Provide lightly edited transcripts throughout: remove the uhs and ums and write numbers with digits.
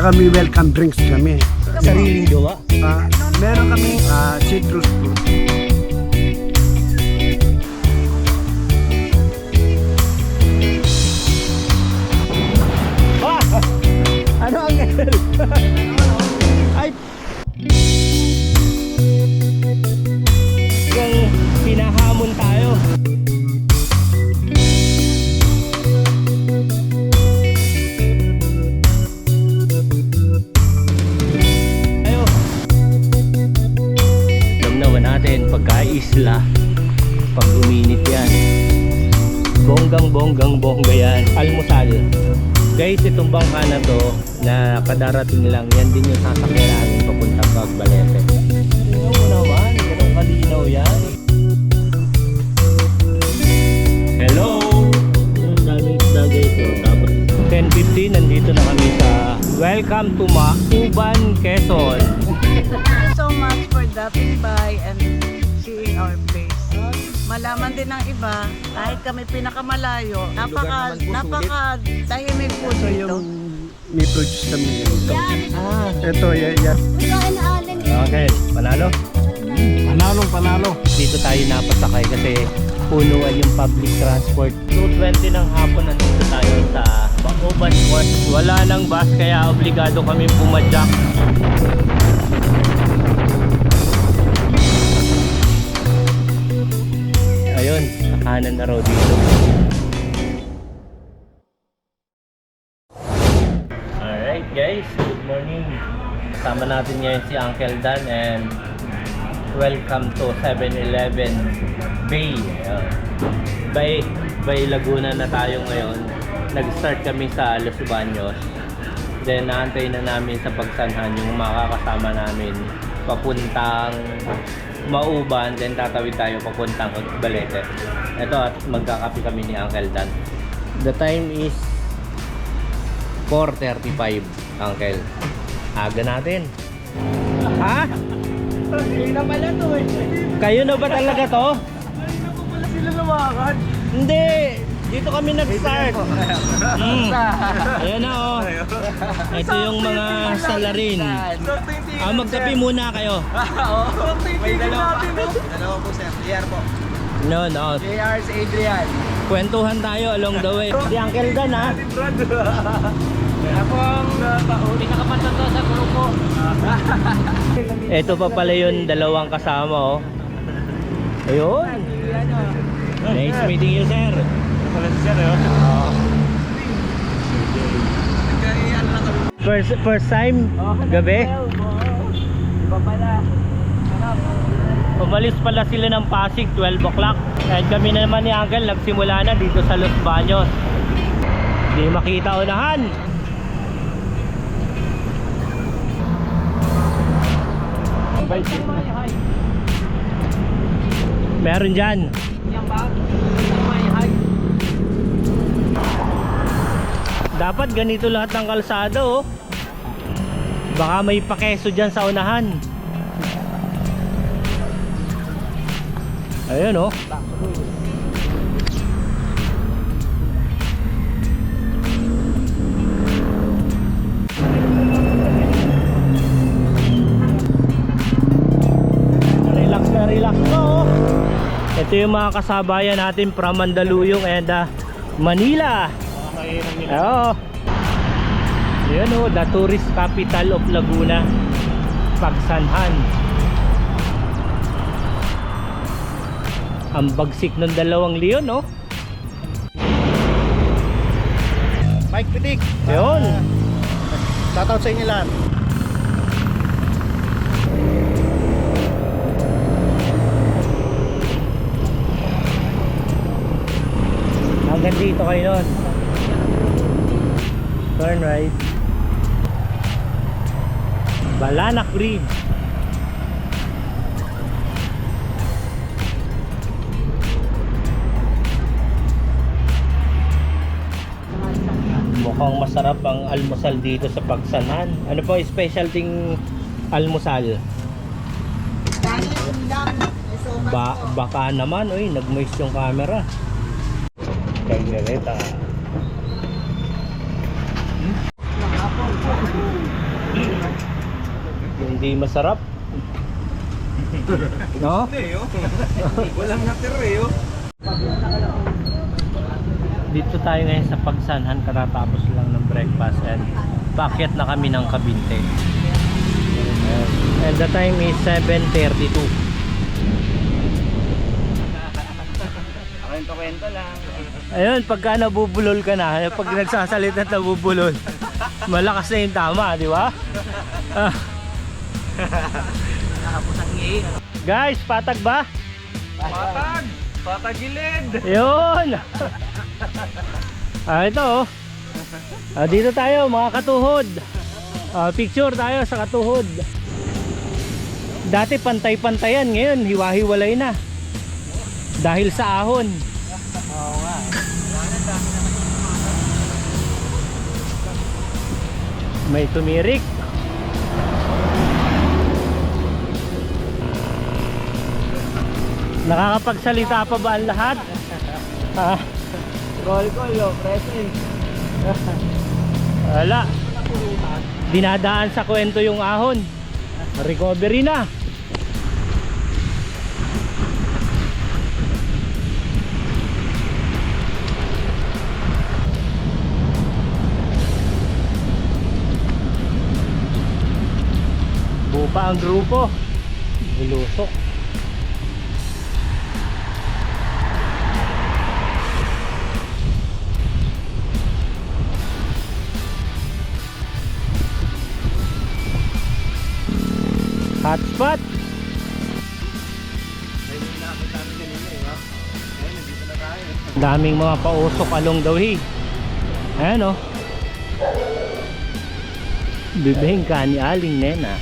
Saka may welcome drinks kami. Sariling gawa. Meron kami citrus fruit. Ano ang ay kung pinahamon tayo. Ayo. Damnaman natin pagka-isla pag uminit yan. Bongga yan. Almusal. Guys, itong bangka na to na kadarating lang, yan din yung sasakyan namin papuntang Cagbalete. Tingnan mo naman, ganun kalinaw yan. Hello! Ang daming isda guys. Tapos 10:50, nandito na kami sa Welcome to Mauban, Quezon. Thank you so much for dropping by and seeing our place. Malaman din ng iba, kahit kami pinakamalayo, napaka-tahimik po Ito dito. yung may produce kami. Ito, yan. Okay, panalo? Panalo. Dito tayo napasakay kasi punuan yung public transport. 2:20 ng hapon nandito tayo sa Mauban Port. Wala nang bus kaya obligado kami pumadyak. Ayun, kakanan na raw dito. Alright guys, good morning. Kasama natin ngayon si Uncle Dan and welcome to 7-Eleven Bay. Bay Laguna na tayo ngayon. Nag-start kami sa Los Baños. Then naantay na namin sa Pagsanhan yung makakasama namin papuntang Mauban, then tatawid tayo papuntang Cagbalete. Ito at magkakape kami ni Uncle Dan. The time is 4:35, Uncle. Aga natin. Ha? Hindi na pala to eh. Kayo na ba talaga to? Hindi na pala sila lumakad. Hindi. Dito kami nag-start. Ayan na oh. Ito yung mga salarin. Magkape muna kayo. May dalawa po sir, JR po. No. JR si Adrian. Kwentuhan tayo along the way. Si Uncle Dan ha. Ako ang pinakapantato sa grupo. Ito pa pala yung dalawang kasama oh. Ayun. Nice meeting you sir. First time gabi. Iba pala. Umalis pala sila ng Pasig 12 o'clock. At kami naman ni Uncle nagsimula na dito sa Los Baños. Hindi makita unahan. Meron dyan. Yan ba? Dapat ganito lahat ng kalsada oh. Baka may pakeso dyan sa unahan. Ayun oh. Relax na oh. Ito yung mga kasabayan natin from Mandaluyong and Manila. Oo. Yan o, the tourist capital of Laguna, Pagsanhan. Ang bagsik ng dalawang leon no. Mike Pitik. Yun. Shoutout sa inyo lahat. Hanggang dito kayo nun. Turn right. Balanak Bridge. Mukhang masarap ang almusal dito sa Pagsanhan. Ano po specialting almusal? Baka naman, oy, nag-moist yung camera. Kaglaleta. hindi masarap. No? Walang natira eh. Dito tayo ngayon sa Pagsanhan, katatapos lang ng breakfast and paakyat na kami ng Kabinte. And the time is 7:32. Kwento lang. Ayun, pagka nabubulol ka na, pag nagsasalita at nabubulol, malakas na yung tama, di ba? Nakapos ang ngin. Guys, patag ba? Patag! Patagilid! Yun! Ito oh. Dito tayo mga katuhod. Picture tayo sa katuhod. Dati pantay-pantayan, ngayon hiwa-hiwalay na. Dahil sa ahon. Oo nga. May tumirik. Nakakapagsalita pa ba ang lahat? Roll call, present. Wala. Dinadaan sa kwento yung ahon. Recovery na. Buo pa ang grupo. Bulusok. Hotspot. Daming mga pausok along the way. Ayan o. Bibingka ni Aling Nena.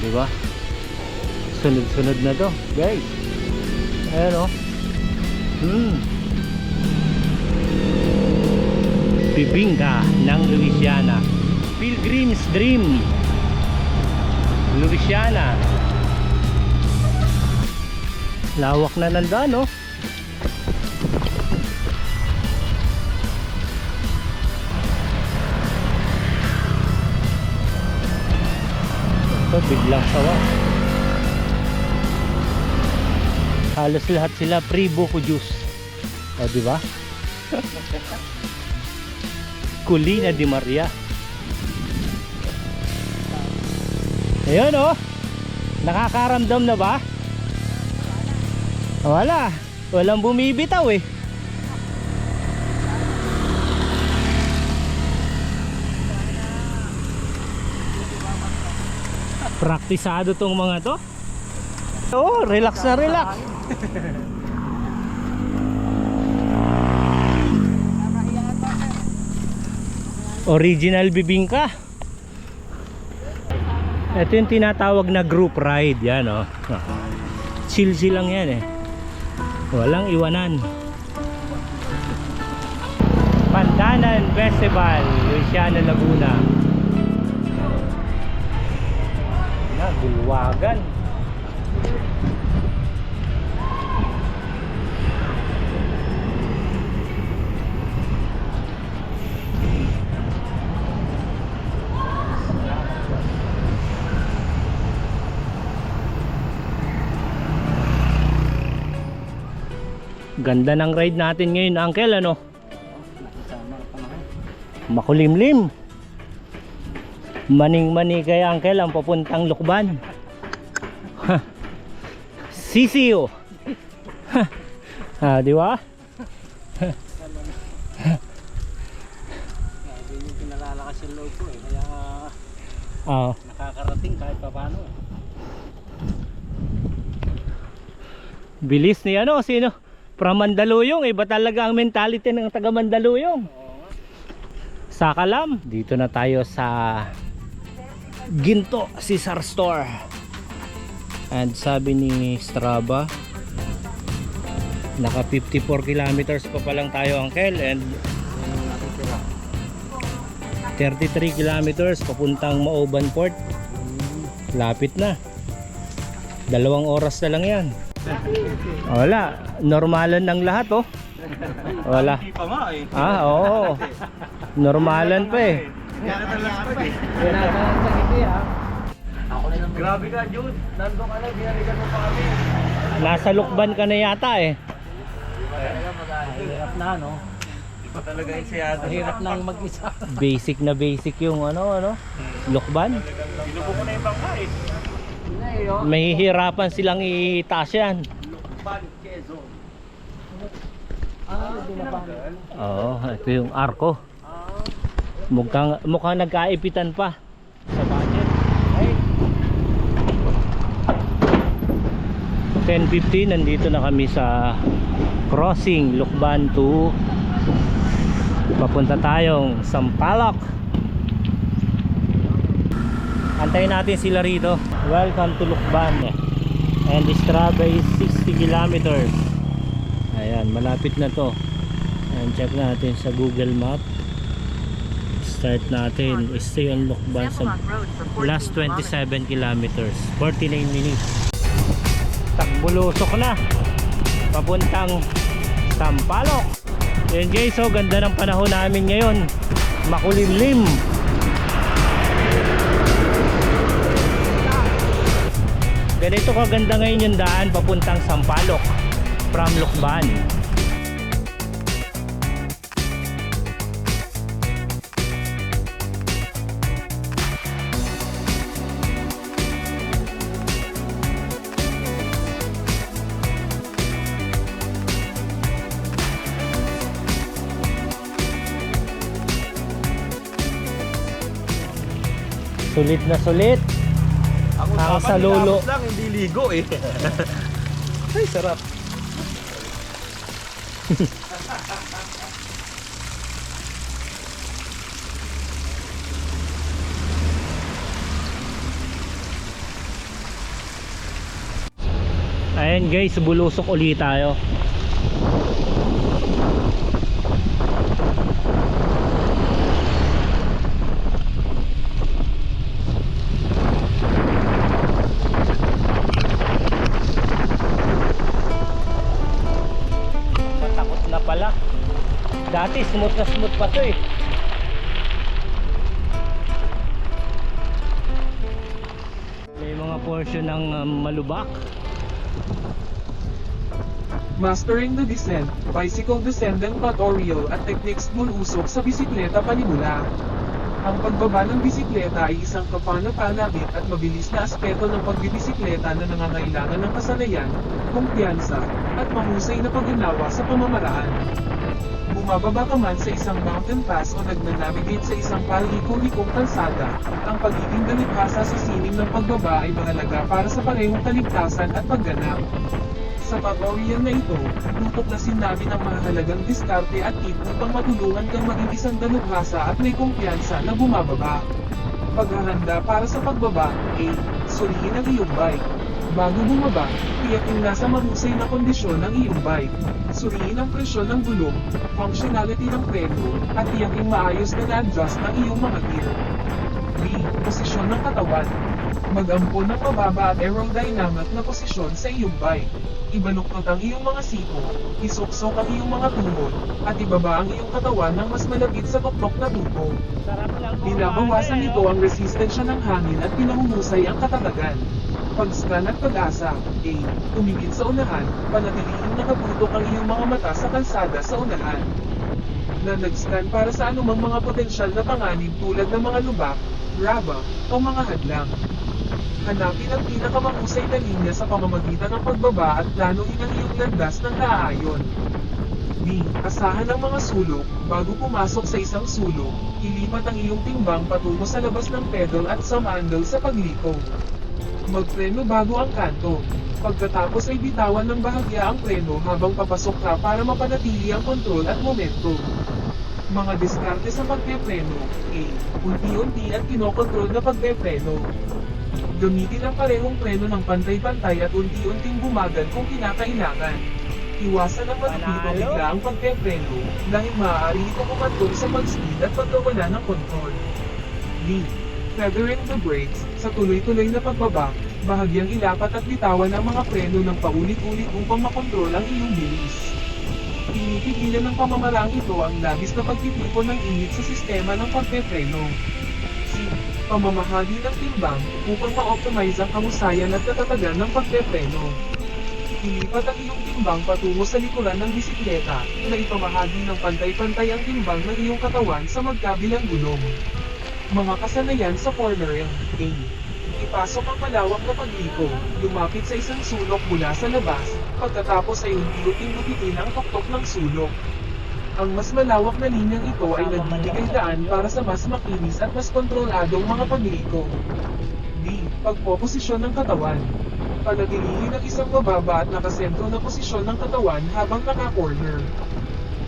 Diba? Sunod-sunod na to, guys. Ayan o. Bibingka ng Louisiana. Pilgrim's Dream, Louisiana. Lawak na ng daan, no? Ito, biglang sawa. Halos lahat sila pre-buko juice. O, diba? Colina de Maria. Ayun oh. Nakakaramdam na ba? Wala. Walang bumibitaw eh. Praktisado tong mga to. Oh, relax na relax. Original bibingka. Ito yung tinatawag na group ride. Yan oh. Chill lang yan eh. Walang iwanan. Pandanan Festival, Louisiana, Laguna. Bulwagan. Ganda ng ride natin ngayon, Uncle, ano? Makulimlim. Maning-mani kay Uncle ang papuntang Lukban. Sisiyo. Di ba? Hindi yung pinalalakas yung loob ko eh. Kaya nakakarating kahit pa paano eh. Bilis ni ano, sino? From Mandaluyong, iba talaga ang mentality ng taga Mandaluyong. Sakalam. Dito na tayo sa Ginto Caesar Store. And sabi ni Strava, naka 54 kilometers pa lang tayo, Uncle, and 33 kilometers papuntang Maoban Port. Lapit na. 2 oras na lang yan. Wala, normalan ng lahat oh. Wala. Hindi pa nga eh. Oo. Normalan pa eh. Kaya talaga pa eh. Pinatahan sa hindi ah. Grabe ka, Jude. Nandun ka na, binalikan mo pa kami. Nasa lukban ka na yata eh. Hirap na, no? Iba talaga yung siyado. Hirap nang mag-isa. Basic na basic yung lukban. Binubo ko na yung bangka eh. Mahihirapan silang itaas yan. Lukban, Quezon. Oo, ito yung arko. Mukhang nagkaipitan pa sa budget. 10:50 nandito na kami sa crossing Lukban to papunta tayong Sampaloc. Antayin natin sila rito. Welcome to Lukban, and the Strava is 60 kilometers. Ayan, malapit na to. Ayan, check natin sa Google Map. Start natin, stay on Lukban sa last 27 kilometers, 49 minutes. Takbulusok na papuntang Sampaloc. Ayan guys, so ganda ng panahon namin ngayon, makulimlim. Ganito kaganda ngayon yung daan papuntang Sampaloc from Lukban. Sulit na sulit. Ang salulo lang, hindi ligo eh. Ay, sarap. Ayan guys, bulusok ulit tayo. Matakot na pala. Dati smooth na smooth pa to eh. May mga portion ng malubak. Mastering the Descent, Bicycle Descendant Tutorial at Techniques Bulusok sa Bisikleta Panimula. Ang pagbaba ng bisikleta ay isang kapanapanabik at mabilis na aspeto ng pagbibisikleta na nangangailangan ng kasanayan, kumpiyansa, at mahusay na pag-unawa sa pamamaraan. Bumababa ka man sa isang mountain pass o nagnanavigate sa isang paliko-likong kalsada, ang pagiging dalubhasa sa sining ng pagbaba ay mahalaga para sa parehong kaligtasan at pagganap. Sa tutorial na ito, tutok na sinabi ng mahalagang diskarte at tip upang matulungan kang maging isang dalubhasa at may kumpiyansa na bumababa. Paghahanda para sa pagbaba, A. Suriin ang iyong bike. Bago bumaba, tiyakin nasa mahusay na kondisyon ng iyong bike. Suriin ang presyon ng gulong, functionality ng preno, at tiyaking maayos na na-adjust ng iyong mga gear. B. Posisyon ng katawan. Mag-ampon ng mababa at aerodynamic na posisyon sa iyong bike. Ibaluktot ang iyong mga siko, isuksok ang iyong mga tuhod, at ibaba ang iyong katawan ng mas malapit sa tuktok na tubo. Binabawasan nito ang resistensya ng hangin at pinahuhusay ang katatagan. Pag-scan at pag-asa. A. Tumingin sa unahan, panatilihing nakabutok ang iyong mga mata sa kalsada sa unahan. Na nag-scan para sa anumang mga potensyal na panganib tulad ng mga lubak, raba, o mga hadlang. Hanapin ang pinakamahusay na linya sa pamamagitan ng pagbaba at planuhin ang iyong landas ng naaayon. B. Asahan ang mga sulok. Bago pumasok sa isang sulok, ilipat ang iyong timbang patungo sa labas ng pedal at some angle sa pagliko. Magpreno bago ang kanto. Pagkatapos ay bitawan ng bahagya ang preno habang papasok ka para mapanatili ang kontrol at momentum. Mga diskarte sa pagpepreno. A. Unti-unti at kinokontrol na pagpepreno. Gamitin ang parehong preno ng pantay-pantay at unti-unting bumagal kung kinakailangan. Iwasan ang matipid o bigla ang pagpepreno dahil maaari ito kumantol sa pag-speed at pagkawala ng kontrol. D. Feathering the brakes. Sa tuloy-tuloy na pagbaba, bahagyang ilapat at bitawan ang mga preno ng paulit-ulit upang makontrol ang iyong bilis. Pinipigilan ng pamamaraang ito ang labis na pagtitipon ng init sa sistema ng pagpepreno. C. Pamamahagi ng timbang upang ma-optimize ang kahusayan at katatagan ng pagpepreno. Ilipat ang iyong timbang patungo sa likuran ng bisikleta, na ipamahagi ng pantay-pantay ang timbang ng iyong katawan sa magkabilang gulong. Mga kasanayan sa corner A. Ipasok ang malawak na pagliko, lumapit sa isang sulok mula sa labas, pagkatapos ay unti-unting gupitin ang tuktok ng sulok. Ang mas malawak na linyang ito ay nagbibigay daan para sa mas makinis at mas kontroladong mga pagliko. B. Pagpoposisyon ng katawan. Panatilihin ang isang mababa at nakasentro na posisyon ng katawan habang naka-corner.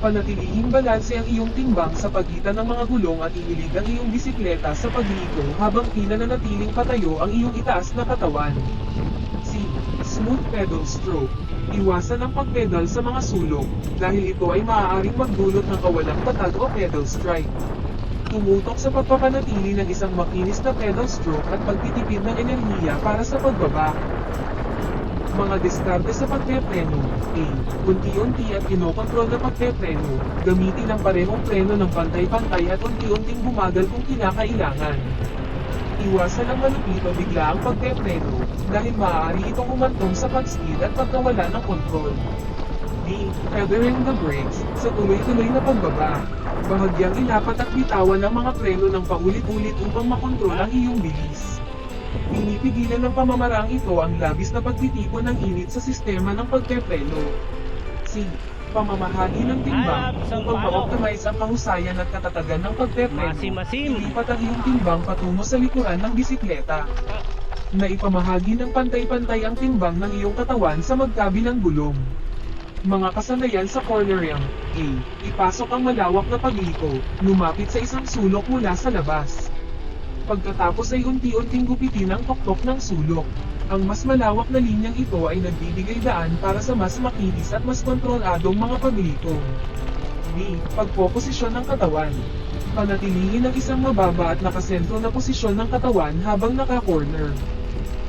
Panatilihing balanse ang iyong timbang sa pagitan ng mga gulong at iilig ang iyong bisikleta sa pagliko habang pinananatiling patayo ang iyong itaas na katawan. C. Smooth pedal stroke. Iwasan ang pagpedal sa mga sulok, dahil ito ay maaaring magdulot ng kawalang patag o pedal strike. Tumutok sa pagpapanatili ng isang makinis na pedal stroke at pagtitipid ng enerhiya para sa pagbaba. Mga diskarte sa pagpepreno. A. Unti-unti at kinokontrol na pagpepreno. Gamitin ang parehong preno ng pantay-pantay at unti-unting bumagal kung kinakailangan. Iwasan ang malupit o bigla ang pagpepreno, dahil maaari itong umantong sa pag-skid at pagkawala ng kontrol. B. Feathering the brakes. Sa tuloy-tuloy na pagbaba, bahagyang ilapat at bitawan ang mga preno ng paulit-ulit upang makontrol ang iyong bilis. Pinipigilan ng pamamaraang ito ang labis na pagtitipon ng init sa sistema ng pagpepreno. C. Pamamahagi ng timbang upang ma-optimize ang kahusayan at katatagan ng pagpepreno. Ilipat ang iyong timbang patungo sa likuran ng bisikleta. Naipamahagi ng pantay-pantay ang timbang ng iyong katawan sa magkabilang gulong. Mga kasanayan sa corner A. Ipasok ang malawak na pagliko, lumapit sa isang sulok mula sa labas. Pagkatapos ay unti-unting gupitin ang tuktok ng sulok. Ang mas malawak na linyang ito ay nagbibigay daan para sa mas makinis at mas kontroladong mga pagliko. B. Pagpoposisyon ng katawan. Panatilihin ang isang mababa at nakasentro na posisyon ng katawan habang naka-corner.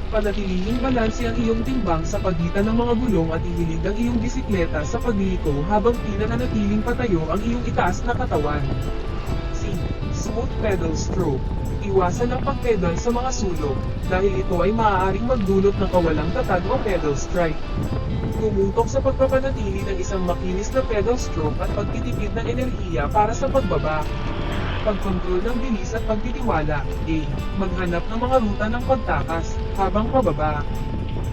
Panatilihing balanse ang iyong timbang sa pagitan ng mga gulong at ihilig ang iyong bisikleta sa pagliko habang pinananatiling patayo ang iyong itaas na katawan. C. Smooth pedal stroke. Iwasan ang pagpedal sa mga sulok, dahil ito ay maaaring magdulot ng kawalang tatag o pedal strike. Tumutok sa pagpapanatili ng isang makinis na pedal stroke at pagtitipid ng enerhiya para sa pagbaba. Pagkontrol ng bilis at pagtitiwala. A. Maghanap ng mga ruta ng pagtakas habang pababa.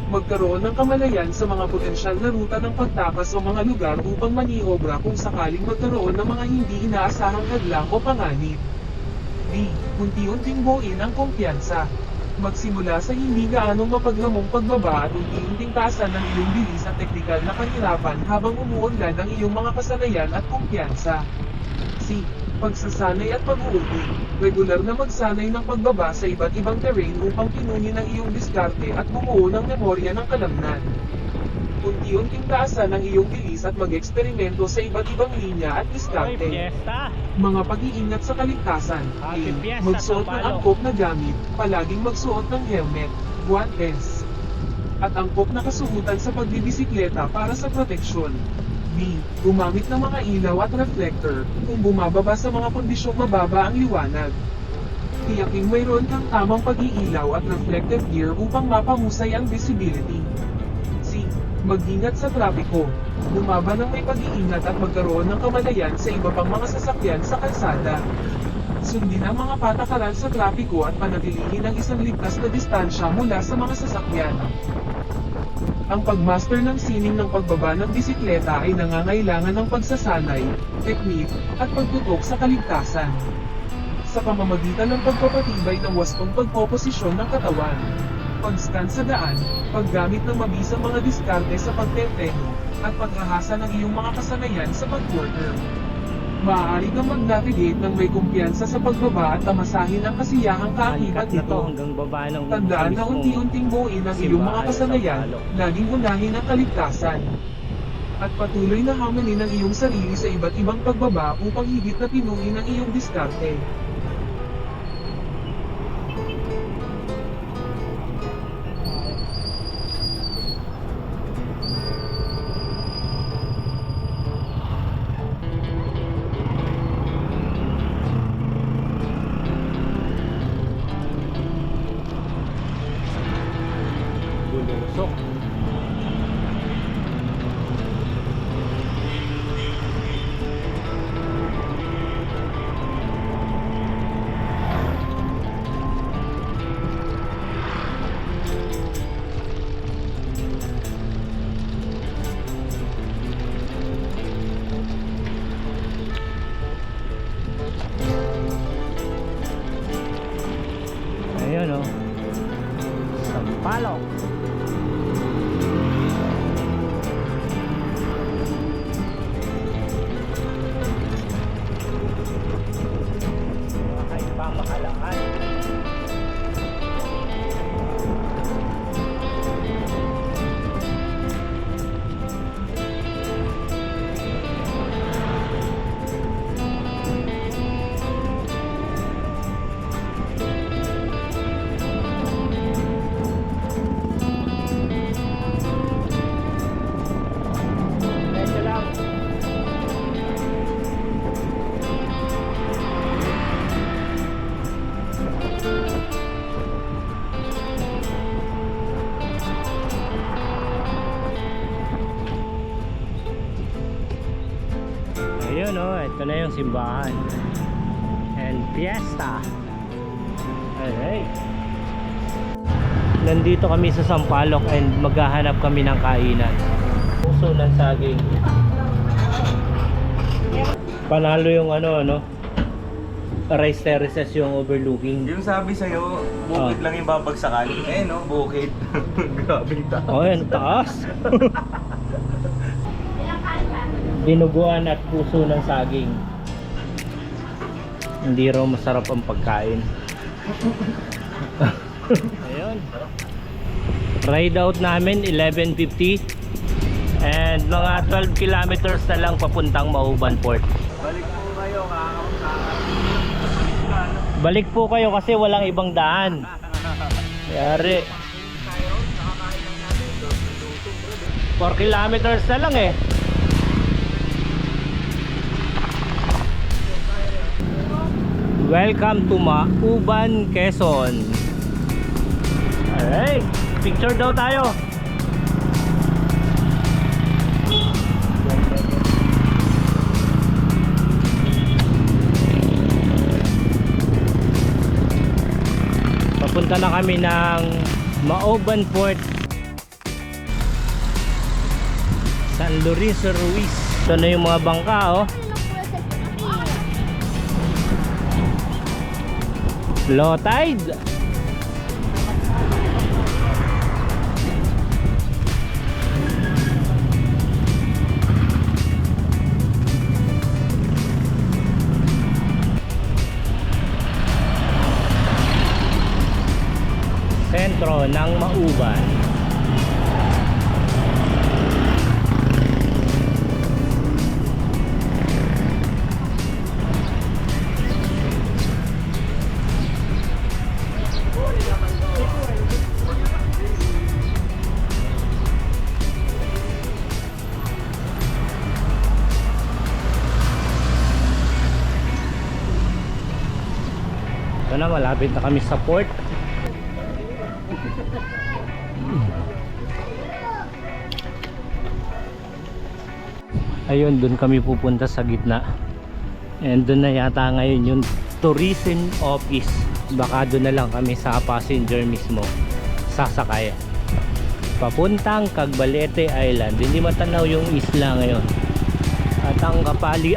Magkaroon ng kamalayan sa mga potensyal na ruta ng pagtakas o mga lugar upang maniobra kung sakaling magkaroon ng mga hindi inaasahang hadlang o panganib. B. Unti-unting buuin ang kumpiyansa. Magsimula sa hindi gaanong mapaghamong pagbaba at unti-unting taasan ng iyong bilis at teknikal na kahirapan habang umuunlad ang iyong mga kasanayan at kumpiyansa. C. Pagsasanay at pag-uuwi. Regular na magsanay ng pagbaba sa iba't ibang terrain upang pinunin ang iyong diskarte at bumuo ng memorya ng kalamnan. Unti-unting taasan ang iyong bilis at mag-eksperimento sa iba't ibang linya at diskarte. Mga pag-iingat sa kaligtasan. A. Magsuot ng angkop na gamit. Palaging magsuot ng helmet, guantes, at angkop na kasuotan sa pagbibisikleta para sa proteksyon. B. Gumamit ng mga ilaw at reflector kung bumababa sa mga kondisyong mababa ang liwanag. Tiyaking mayroon kang tamang pag-iilaw at reflective gear upang mapahusay ang visibility. C. Mag-ingat sa trapiko. Bumaba ng may pag-iingat at magkaroon ng kamalayan sa iba pang mga sasakyan sa kalsada. Sundin ang mga patakaran sa trapiko at panatilihin ang isang ligtas na distansya mula sa mga sasakyan. Ang pagmaster ng sining ng pagbaba ng bisikleta ay nangangailangan ng pagsasanay, teknik, at pagtutok sa kaligtasan. Sa pamamagitan ng pagpapatibay ng wastong pagpoposisyon ng katawan, pag-scan sa daan, paggamit ng mabisang mga diskarte sa pagtepreno, at paghahasa ng iyong mga kasanayan sa pag-corner. Maaari kang mag-navigate ng may kumpiyansa sa pagbaba at tamasahin ang kasiyahang kaakibat nito. Tandaan na unti-unting buuin ang iyong mga kasanayan, laging unahin ang kaligtasan. At patuloy na hamanin ang iyong sarili sa iba't ibang pagbaba upang higit na pinuin ang iyong diskarte. Bulusok. Ayun o. Sampalok. Mga pamakalangan. Medyo lang. Ayun o, ito na yung simbahan. And fiesta. Alright. Nandito kami sa Sampaloc and maghahanap kami ng kainan. Puso ng saging. Panalo yung ano, rice terraces yung overlooking. Yung sabi sa'yo, bukid lang yung babagsakan. Eh no, bukid. Grabe yung taas. Oh, yan, taas. Dinuguan at puso ng saging. Hindi raw masarap ang pagkain. Ayun. Ride out namin 11:50 and mga 12 kilometers na lang papuntang Mauban Port. Balik po kayo, kakakamusakan. Balik po kayo kasi walang ibang daan. Yari. 4 kilometers na lang eh. Welcome to Mauban, Quezon. Alright, picture daw tayo. Papunta na kami ng Mauban Port, San Luis Ruiz. Ito na yung mga bangka oh. Low tide. Sentro ng Mauban. Ito na, malapit na kami sa port. Ayun, doon kami pupunta sa gitna. And doon na yata ngayon yung tourism office. Baka doon na lang kami sa passenger mismo sasakay. Papuntang Cagbalete Island. Hindi matanaw yung isla ngayon. At ang kapali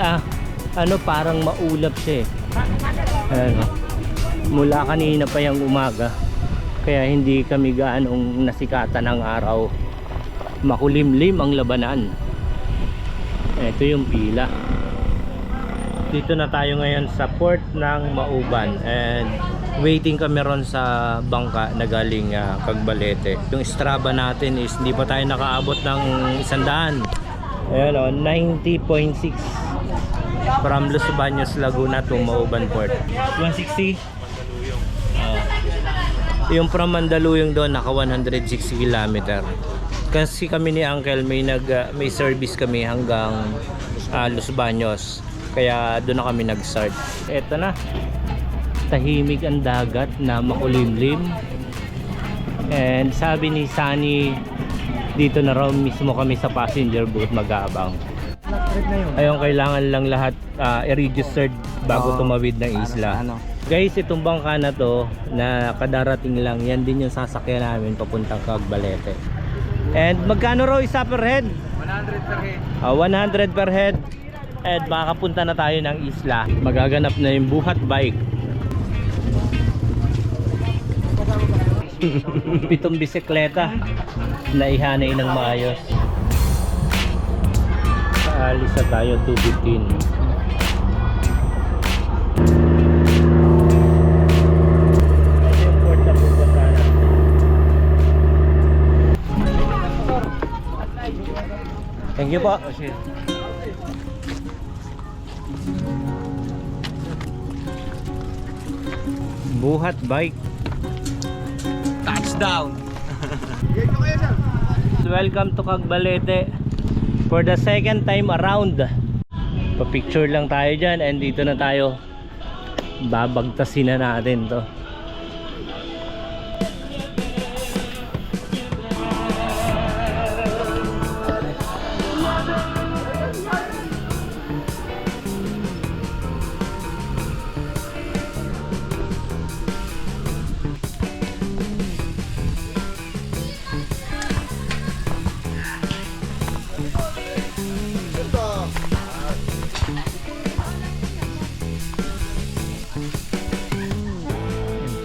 parang maulap siya eh. Ano, mula kanina pa yung umaga. Kaya hindi kami gaanong nasikatan ng araw. Makulimlim ang labanan. Ito yung pila. Dito na tayo ngayon sa port ng Mauban and waiting kami ron sa bangka na galing Cagbalete. Yung Strava natin is hindi pa tayo nakaabot ng 100. Ayan o, 90.6 from Los Baños, Laguna to Mauban Port. 160. Yung from Mandaluyong doon naka 160 km. Kasi kami ni Uncle may service kami hanggang Los Baños. Kaya doon na kami nag-start. Eto na. Tahimik ang dagat na makulimlim. And sabi ni Sunny, dito na raw mismo kami sa passenger booth mag-aabang. Ayun, kailangan lang lahat i-registered bago tumawid ng isla. Guys, itong bangka na to na kadarating lang, yan din yung sasakyan namin papuntang Cagbalete. And magkano raw isa per head? 100 per head. 100 per head. And makakapunta na tayo ng isla. Magaganap na yung buhat bike. 7 bisikleta na ihanay ng maayos. Alis na tayo 2:15. Thank you po. Buhat bike. Touchdown! Welcome to Cagbalete for the second time around. Pa-picture lang tayo dyan and dito na tayo. Babagtasin na natin to.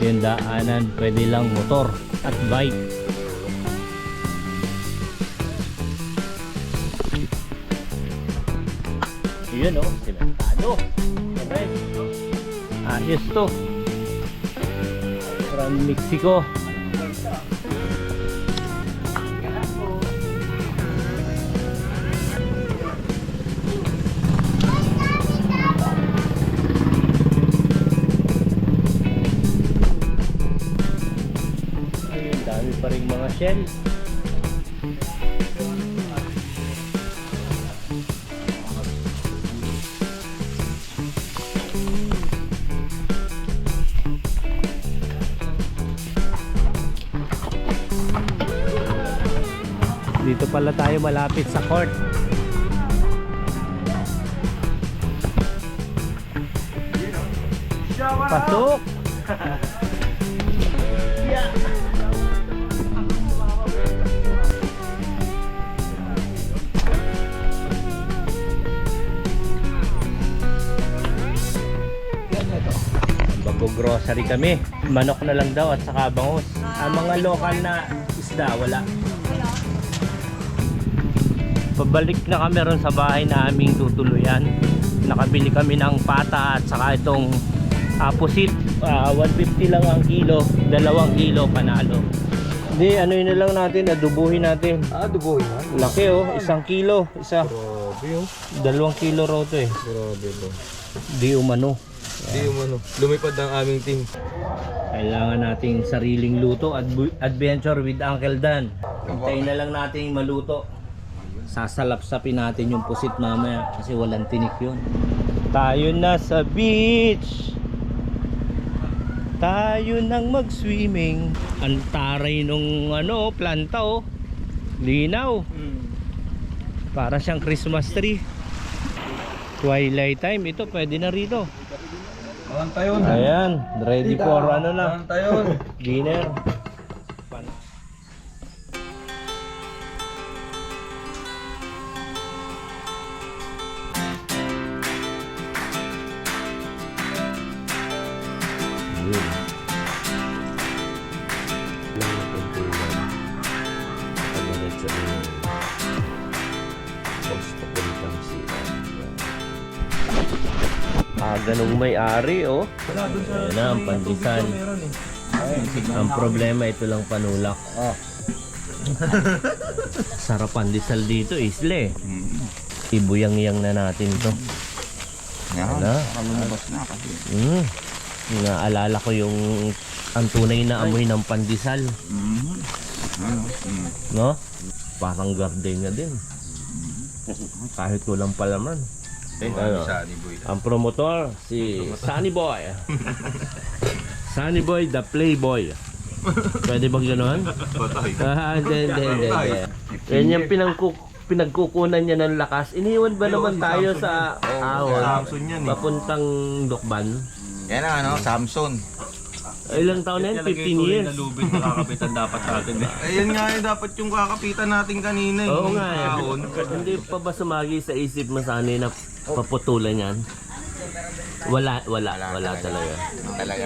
Yung daanan, pwede lang motor at bike. Yun o, simentado. Okay. Ayos to. From Mexico. Pa rin mga shell. Dito pala tayo malapit sa court. Pasok. Grocery kami, manok na lang daw at saka bangus. Ang mga lokal na isda wala. Pabalik na kami ron sa bahay na aming tutuluyan. Nakabili kami ng pata at saka itong pusit. 150 lang ang kilo, 2 kilo panalo. Hindi, ano yun na lang natin, adubuhin natin. Adubuhin na? Laki oh, 1 kilo, isa. Grabe oh. 2 kilo raw to eh. Grabe to. Di umano. Hindi umano. Lumipad ang aming team. Kailangan nating sariling luto at adventure with Uncle Dan. Hintayin na lang natin maluto. Sasalapsapin natin yung pusit mamaya kasi walang tinik yun. Tayo na sa beach. Tayo nang mag-swimming. Ang taray nung planta oh. Linaw. Para siyang Christmas tree. Twilight time. Ito pwede na rito. Tayon. Ayan, ready for na Tayon. dinner. Ganung may-ari oh. Ayan na ang pandesal. Ang problema ito lang panulak. Sarap pandesal dito isle. Ibuyang-yang na natin to. Ano? Naalala ko yung ang tunay na amoy ng pandesal. No? Parang garden nga din. Kahit walang palaman. Ano? Ang promotor si Sunny Boy. Sunny Boy the Playboy. Pwede bang gano'n? Hindi. Yan yung pinagkukunan niya ng lakas. Iniwan ba naman tayo sa Samson yan eh. papuntang Lokban? Yan ang ano, Samson. Ilang taon na yan? 15 years. Nalubid na kakapitan dapat sa atin eh. Ayan nga eh, dapat yung kakapitan natin kanina eh. Oo Yung nga eh. taon. Hindi pa ba sumagi sa isip mo sana na paputulan yan? Wala talaga. Talaga.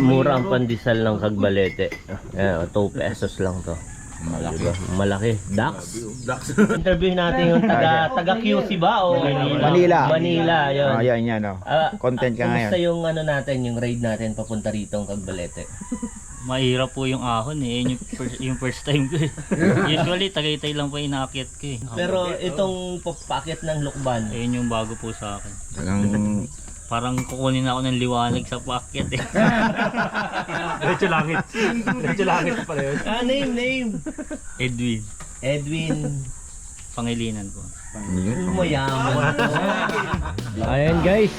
Mura ang pandesal ng Cagbalete. 2 pesos lang to. Malaki. Diba? Malaki. Dax. Interview natin yung taga QC ba o Manila. Manila, yun. Yan oh. Content ka ngayon. Kumusta yung ano natin, yung raid natin papunta rito ang Cagbalete? Mahirap po yung ahon eh. Yun yung first time ko eh. Usually, Tagaytay lang po inaakyat ko eh. Pero itong papakit ng Lokban, Ayun yung bago po sa akin. Talagang Parang kukunin ako ng liwanag sa paakyat eh. Diretso langit. Diretso langit pala yun. name. Edwin. Pangilinan po. Mayaman. Ayan guys.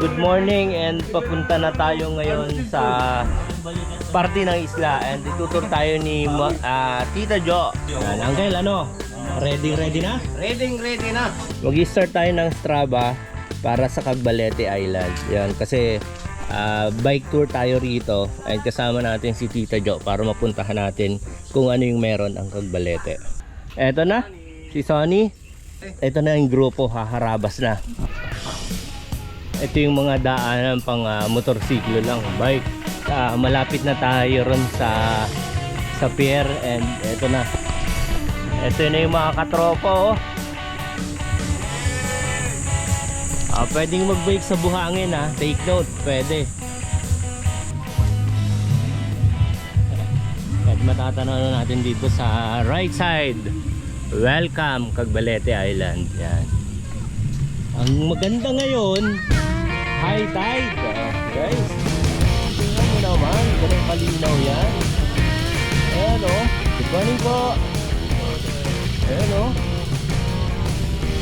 Good morning and papunta na tayo ngayon sa parte ng isla and itutur tayo ni Tita Jo. Yan, Uncle, ano? Ready na? Ready na. Mag-start tayo ng Strava para sa Cagbalete Island. Yan, kasi bike tour tayo rito and kasama natin si Tita Jo para mapuntahan natin kung ano yung meron ang Cagbalete. Eto na, si Sonny. Ito na yung grupo, haharabas na. Ito yung mga daanan pang motorsiklo lang, bike. Malapit na tayo ron sa pier and ito na. Ito na yung mga katropa oh. Pwedeng mag-bike sa buhangin ha. Take note, pwede. At matatanaw na natin dito sa right side. Welcome Cagbalete Island. Yan. Ang maganda ngayon, high tide. Guys, tingnan mo naman, ganun kalinaw yan. Ayan o, good morning po. Ayan o,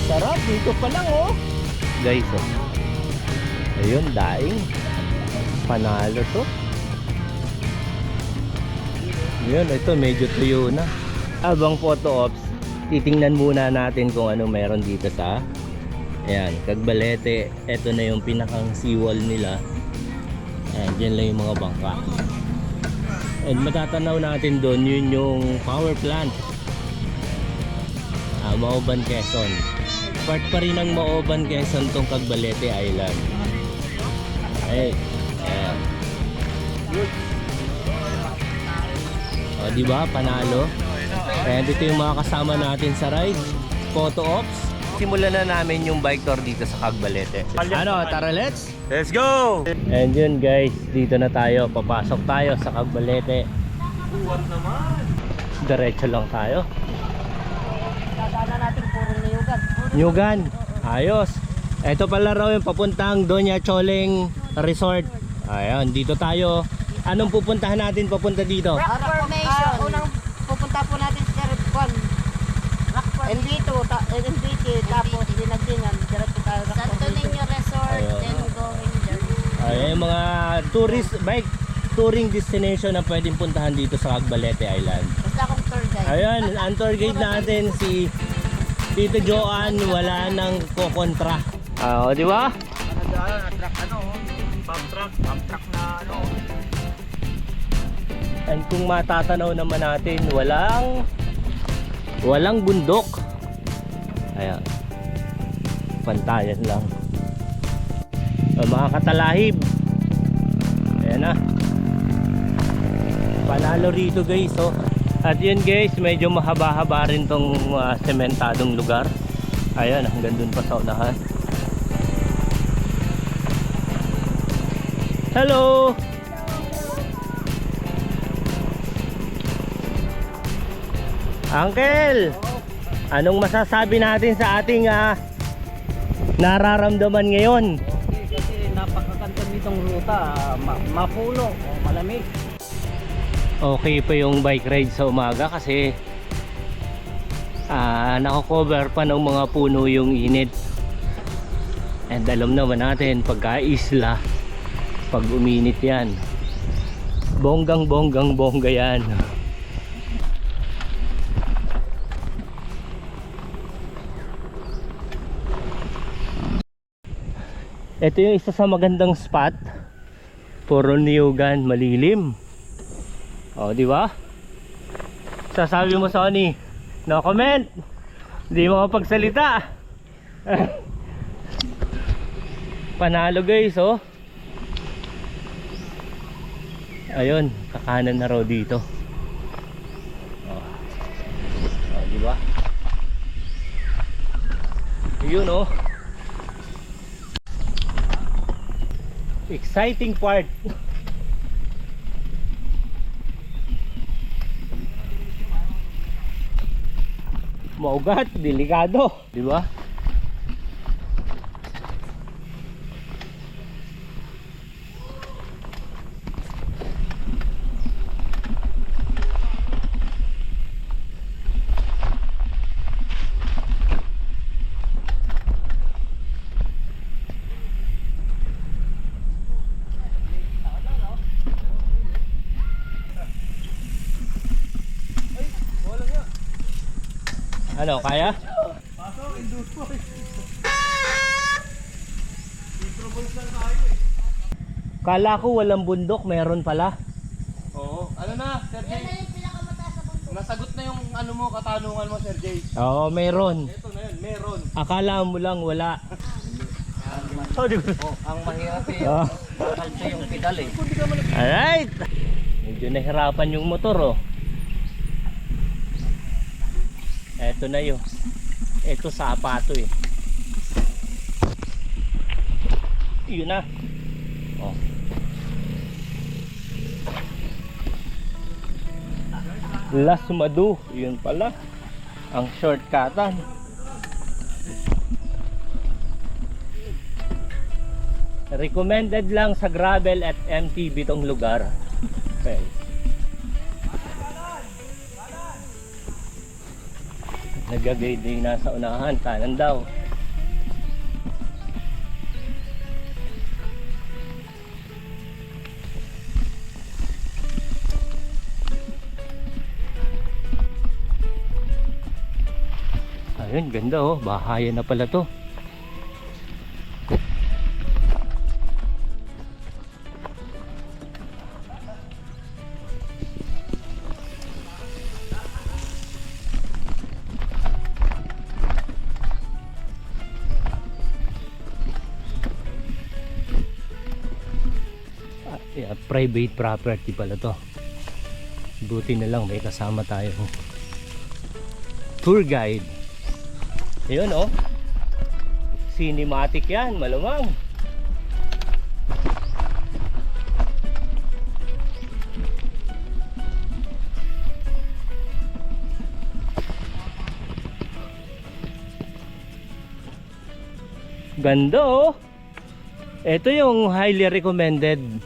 sarap dito pa lang o. Guys oh, ayun, daing panalo to. Yun, ito medyo tuyo na. Abang photo ops, titingnan muna natin kung ano meron dito sa ayan, Cagbalete. Ito na yung pinakang seawall nila. Ayan, dyan lang yung mga bangka. And matatanaw natin doon, yun yung power plant. Maoban, Quezon. Part pa rin ng Maoban, Quezon tong Cagbalete Island. Ay, ayan. O, diba? Panalo. Ayan, dito yung mga kasama natin sa ride. Photo ops. Simulan na namin yung bike tour dito sa Cagbalete. Ano, tara let's? Let's go! And yun guys, dito na tayo. Papasok tayo sa Cagbalete. Buwan naman! Diretso lang tayo. Dadaanan natin puro niyugan. Nyugan, ayos. Ito pala raw yung papuntang Doña Choleng Resort. Ayan, dito tayo. Anong pupuntahan natin papunta dito? Rock formation. Unang pupunta po natin sa Kwan. NB2, NB2, tapos dinagdingan. Diretso tayo Rock Santo Niño Resort, Ayun. then going there. Ayan, mga tourist bike touring destination na pwedeng puntahan dito sa Cagbalete Island. Basta akong tour guide. Ayan, ang tour guide natin si Tito Joan, wala nang kokontra. Di ba? Pump truck na ano. And kung matatanaw naman natin, walang bundok. Ayan. Pantayan lang. Mga katalahib. Ayan na. Panalo rito guys, oh. At yun guys, medyo mahaba-haba rin tong sementadong lugar. Ayan, hanggang dun pa sa unahan. Hello! Uncle! Anong masasabi natin sa ating nararamdaman ngayon? Kasi napakaganda nitong ruta, mapulong o malamig. Okay pa yung bike ride sa umaga kasi nako-cover pa ng mga puno yung init. And alam naman natin pagka isla, pag uminit yan, Bonggang-bongga yan. Ito yung isa sa magandang spot. Puro niyugan, malilim. Oh, di ba? Sasabi mo, Sonny, no comment. Hindi mo makapagsalita. Panalo guys, oh. Ayun, kakanan na raw dito. Oh. Oh, di ba? Ayun, oh. Exciting part. Maugat, delikado, di ba? Ano, kaya? Kala ko walang bundok, meron pala. Oo. Ano na, Sir Jay? Nasagot na yung ano mo, katanungan mo, Sir Jay. Oo, meron. Ito na yun, meron. Akala mo lang wala. Oh, di ba? Ang mahirap eh. Oh. Kalso yung pedal eh. Alright. Medyo nahirapan yung motor, oh. Eto na yun. Ito sapato eh. Yun na. Oh. Las Madu. Yun pala. Ang shortcutan. Recommended lang sa gravel at MTB tong lugar. Okay. Nagagay din nasa unahan, kanan daw. Ayun, ganda oh, bahayan na pala to. Yeah, private property pala to. Buti na lang may kasama tayo tour guide. Ayun oh, cinematic yan, malamang. Ganda oh. Ito yung highly recommended.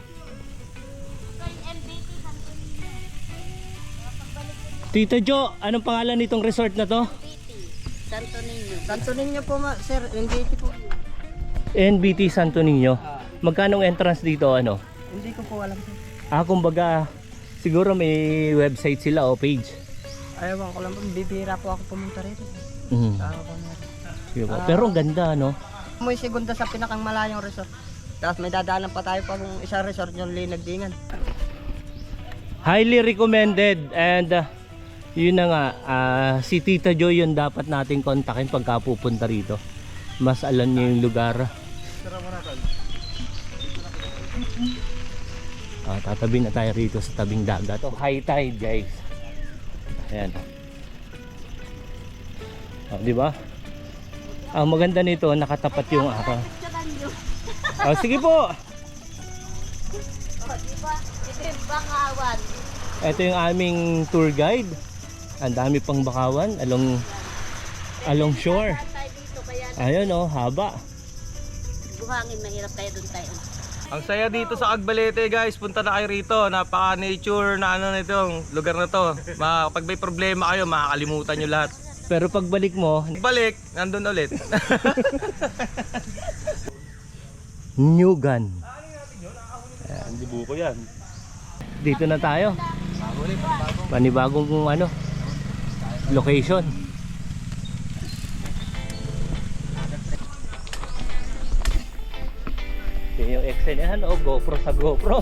Tito Jo, anong pangalan nitong resort na to? Santo Niño. Santo Niño po, sir. NBT po. NBT Santo Niño. Magkano entrance dito ano? Hindi ko po alam, sir. Kumbaga siguro may website sila o page. Ayaw ko lang po. Bibihira po ako pumunta rito. Saan ako meron. Sige po. Pero ang ganda no? May segunda sa pinakang malayong resort. Tapos may dadaanan pa tayo pang isang resort yung Linagdingan. Highly recommended and yun na nga, si Tita Jo yun dapat nating kontakin pagka pupunta rito. Mas alam niya yung lugar. Tatabi na tayo rito sa tabing dagat. High tide guys. Ayan. Di ba? Ang maganda nito, nakatapat yung araw. Sige po. Ito yung aming tour guide. Ang dami pang bakawan along shore. Ayun oh, haba. Buhangin, mahirap tayo doon tayo. Ang saya dito sa Agbalete guys, punta na kayo rito. Napaka-nature na ano nitong lugar na to. Pag may problema kayo, makakalimutan nyo lahat. Pero pagbalik mo, Balik, nandun ulit. Niyugan. Hindi buko yan. dito na tayo. Panibagong ano, location. Ito yung XL o GoPro sa GoPro.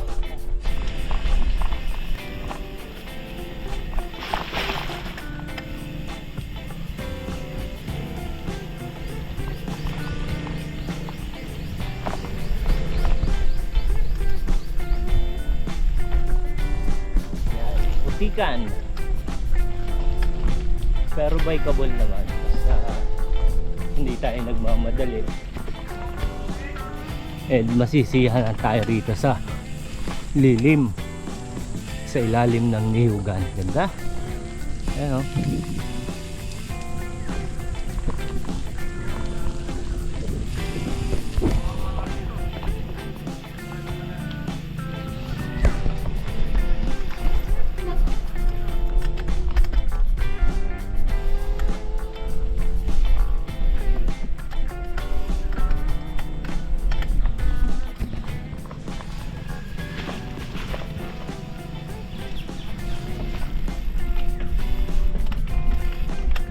Putikan. Pero bikeable naman. Basta hindi tayo nagmamadali. And masisiyahan tayo rito sa lilim, sa ilalim ng niyugan. Ganda. Ayan o.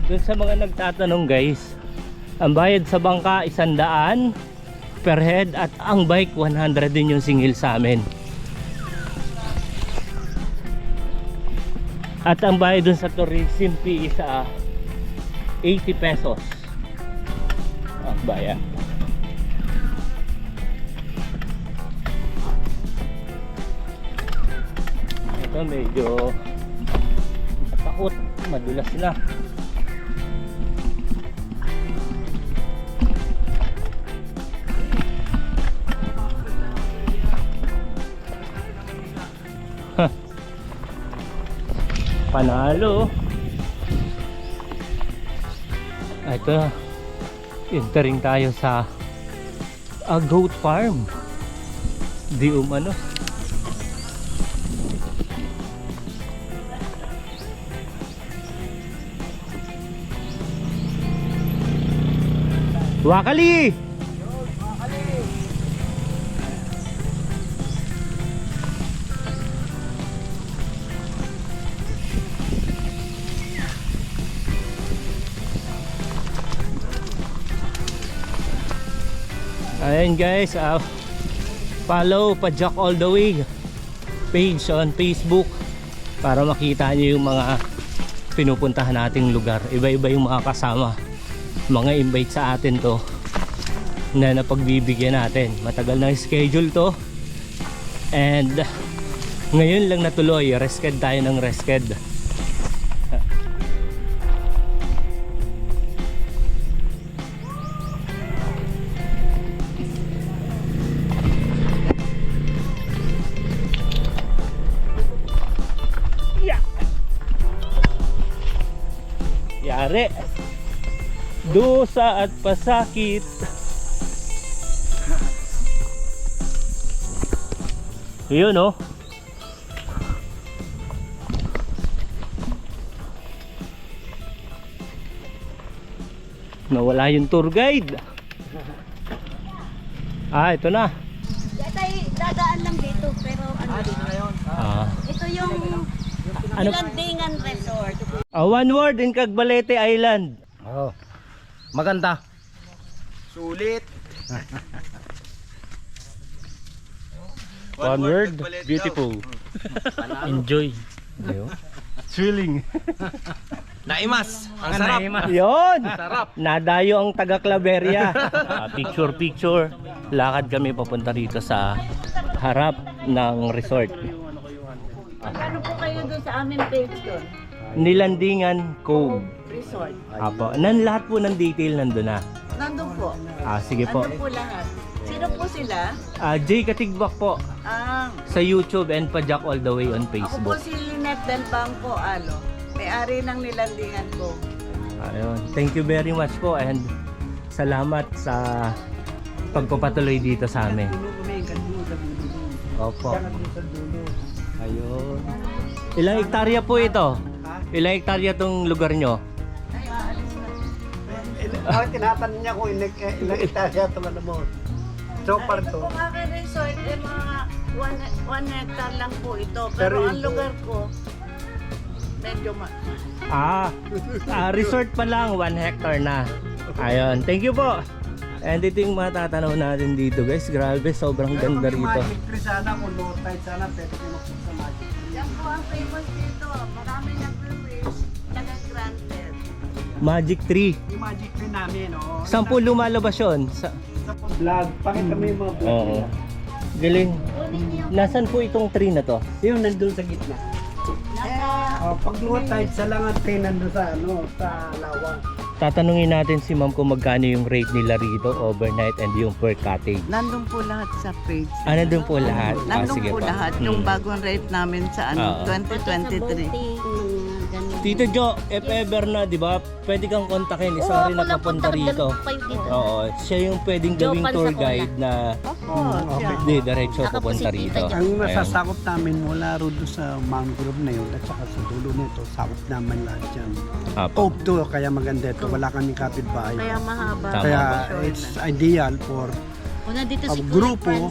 Doon sa mga nagtatanong guys, ang bayad sa bangka 100 per head at ang bike 100 din yung singil sa amin. At ang bayad doon sa tourism fee is 80 pesos ang bayad. Ito medyo matakot, madulas na. Panalo. Ito, entering tayo sa goat farm. Di umano. Wakali! Ayan guys, follow Pajak All The Way page on Facebook para makita nyo yung mga pinupuntahan nating lugar. Iba-iba yung mga kasama, mga invite sa atin to na napagbibigyan natin. Matagal na schedule to and ngayon lang natuloy. Resked tayo ng resked. Yari, dusa at pasakit. Yun oh. Nawala yung tour guide. Ito na. Tayo dadaan lang dito pero ano dito ngayon? Ito yung Landingan Resort. One word in Cagbalete Island. Oh. Maganda. Sulit. One word, beautiful. Enjoy. Thrilling. Naimas. Ang sarap. Yon. Sarap. Nadayo ang taga Claveria. Picture. Lakad kami papunta rito sa harap ng resort. Ano po kayo doon sa aming page doon? Nilandingan Cove. Resort. Apo. Lahat po ng detail nandun na. Nandun po. Sige po. Nandun po lahat. Sino po sila? Jay Katigbak po sa YouTube and Pajak All The Way on Ako po Facebook. si Lynette Delbang po, may-ari ng Nilandingan ko. Ayun. Thank you very much po and salamat sa pagpapatuloy dito sa amin. Opo. Ayun. Ilang hektarya po ito? Ilang hektarya tong lugar nyo? Tinatanong niya kung ilang hektarya ito ano mo. So far to. Kung aking resort, mga 1 hectare lang po ito. Pero ang lugar ko, medyo Resort pa lang, 1 hectare na. Ayun, thank you po. And ito yung matatanaw natin dito guys. Grabe, sobrang ganda rito. Magic tree sana, kung low tide sana, pwede kayo magpunta sa magic tree. yan po ang famous dito. Marami nag-wish, nag-granted. Magic tree. Yung magic tree namin, oh. Saan po lumalabas yun? Sa... Vlog, pakita mo yung mga vlog Oo. nila. Galing. Nasaan po itong tree na to? Yung nandun sa gitna. Pag low tide, sa langat kayo nandun sa, sa lawang. Tatanungin natin si ma'am kung magkano yung rate nila rito, overnight and yung per cottage. Nandun po lahat sa page. Nandun po lahat. Nandun Sige po pa. lahat. Yung bagong rate namin sa Oo. 2023. Tito Jo, if ever na, di ba, pwede kang kontakin. Isa rin nakapunta rito. Oo, siya yung pwedeng gawing tour guide na hindi, diretso pupunta rito. Ang Ayun. nasasakop namin mula roon sa mangrove na yun at saka sa dulo nito, sakop naman lahat yan. Apo. Cove to, kaya maganda ito. Wala kaming kapitbahay. Kaya mahaba. Tama. Kaya it's ideal for grupo,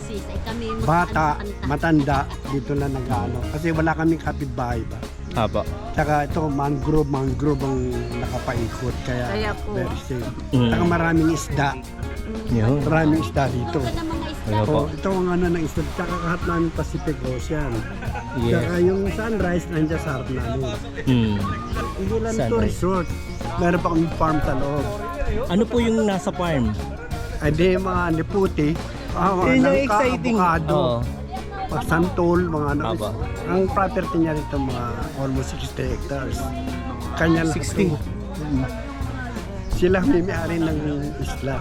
bata, matanda, dito na nag-ano. Kasi wala kaming kapitbahay ba. Apo. Tsaka ito, mangrove ang nakapaikot. Kaya po. very safe. Mm. Tsaka maraming isda. Yun. Maraming isda dito. Ayun po. Ito ang ano ng isda. Tsaka kahat namin Pacific Ocean. Yes. Tsaka yung sunrise nandiyan sa harap namin. Hindi lang ito Sunrise. resort. Meron pa kami farm sa loob. Ano po yung nasa farm? Ay di mga niputi. Yun yung exciting. Avocado. Oo. Pagsantol, mga ano. Aba. Ang property niya rito mga almost 60 hectares. Kanya lang 60? ito. Sila may-ari ng isla.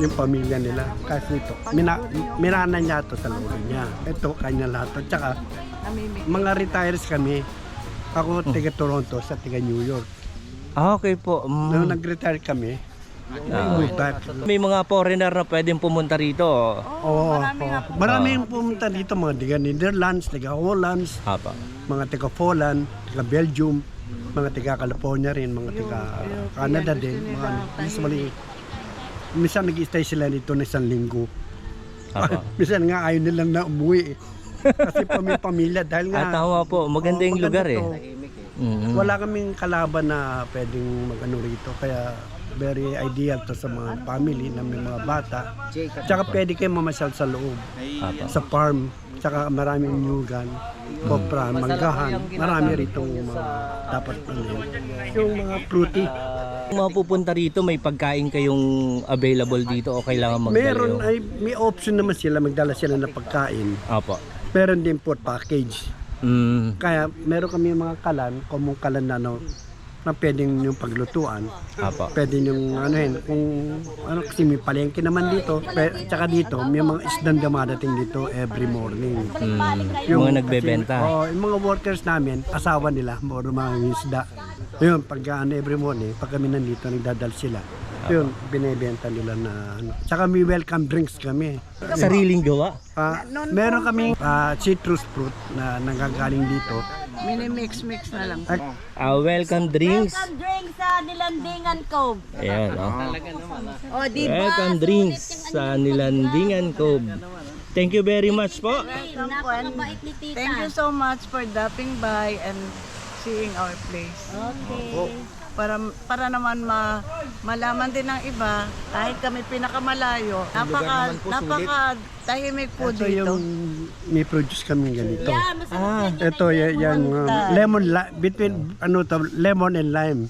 Yung pamilya nila. Kasi ito, minana niya ito sa lolo niya. Ito, kanya lahat. At saka, mga retires kami. Ako, taga Toronto, sa taga New York. Okay po. Nung nag-retire kami, we back. May mga foreigner na pwedeng pumunta rito. Oo. Maraming pumunta dito, mga taga Netherlands, taga Hollands, Apo. mga taga Poland, taga Belgium, mga taga California rin, mga taga Canada din. Mga usually, minsan nag-stay sila dito na 1 linggo. Apo. Minsan nga ayaw nilang na umuwi eh. Kasi pamilya dahil nga Tama po. Maganda yung lugar eh. to. Wala kaming kalaban na pwedeng mag-ano rito. Kaya very ideal to sa mga family na may mga bata. Tsaka pwede kayo mamasyal sa loob, sa farm. Tsaka maraming nyugan, kopra, manggahan. Marami rito mga dapat yung mga fruity. Kung mapupunta rito, may pagkain kayong available dito o kailangan magdala Meron yung... ay may option naman sila, magdala sila ng pagkain. Apo. Meron din po package. Kaya meron kami mga kalan, kumong kalan na na pwedeng yung paglutuan. Apo. Pwede yung kung ano kasi may palengke naman dito. Tsaka dito may mga isdang dumadating dito every morning. Yung mga nagbebenta. Yung mga workers namin, asawa nila, mga isda. Yun, pag every morning, pag kami nandito, nagdadal sila. Yun, binebenta nila na ano. Tsaka may welcome drinks kami. Sariling gawa. Meron kaming citrus fruit na nanggagaling dito. Mini-mix na lang. Welcome drinks. Welcome drinks sa Nilandingan Cove. Ayan, O, di ba? Welcome drinks sa Nilandingan Cove. Thank you very much po. Napakabait ni tita. Thank you so much for dropping by and seeing our place. Okay. Para naman malaman din ng iba, kahit kami pinakamalayo, napaka tahimik po Ito dito. yung may produce kami ganito. Yeah, masarap yan. Ito yung lemon between lemon and lime.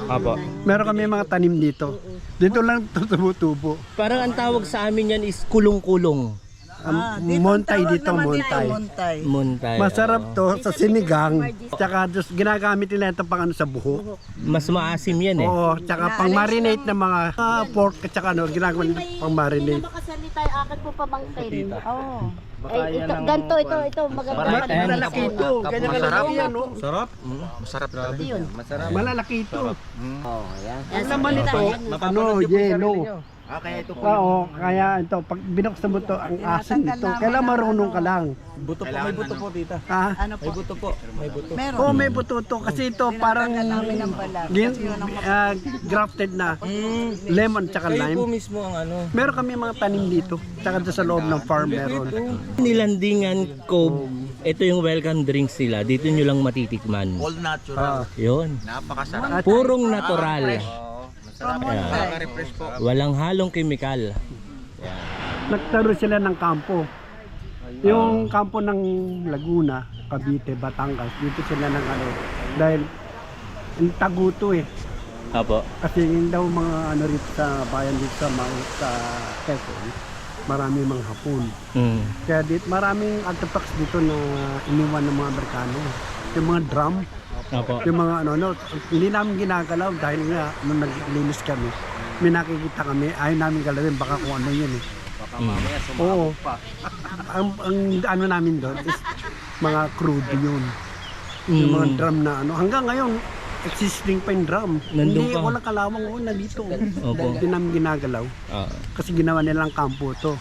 Apo. Meron kami mga tanim dito. Dito lang tutubo-tubo. Parang ang tawag sa amin yan is kulong-kulong. Montay dito, montay. Muntay. Masarap to sa sinigang. Tsaka ginagamit nila ito pang sa buhok. Mas maasim yan eh. Oo, tsaka pang marinate ng mga pork at tsaka ginagawa nila pang marinate. Makasalita yung akin po pamangkin. Oh. Eh, ito, maganda. Malalaki ito. Ganyan kalaki yan, no? Sarap. Malalaki ito. Yan, Ang laman ito, yellow. kaya ito po. Oo, kaya ito, pag binuksan mo to, ang asin nito, kailangan marunong ka lang. Buto po, may buto po tita. Ha? Ano po? May buto po, may buto. Meron. Oo, may buto to, kasi ito parang namin ang balat. grafted na lemon tsaka Kayo po lime. mismo ang ano. Meron kami mga tanim dito, tsaka doon sa loob ng farm meron. Nilandingan Cove, ito yung welcome drinks nila. Dito nyo lang matitikman. All natural. Yun. Napakasarap. Purong natural. Masarap. Nakaka-refresh po. Walang halong kemikal. Nagtaro sila ng kampo. Yung kampo ng Laguna, Cavite, Batangas, dito sila ng ano, dahil yung taguto eh. Apo. Kasi yung daw mga ano rito sa bayan dito sa sa Quezon, marami mga Hapon. Mm. Kaya dito maraming artifacts dito na iniwan ng mga Amerikano. Yung mga drum, Apo. yung mga ano, hindi namin ginagalaw dahil nga nung naglinis kami, may nakikita kami, ayaw namin galawin, baka kung ano yun eh. Oo. ang ano namin doon is mga crude yun. Yung mga drum na ano, hanggang ngayon, existing pa yung drum. Nandun Hindi, pa. walang kalawang nandito. Opo. Dahil hindi namin ginagalaw. Ah. Kasi ginawa nilang kampo to.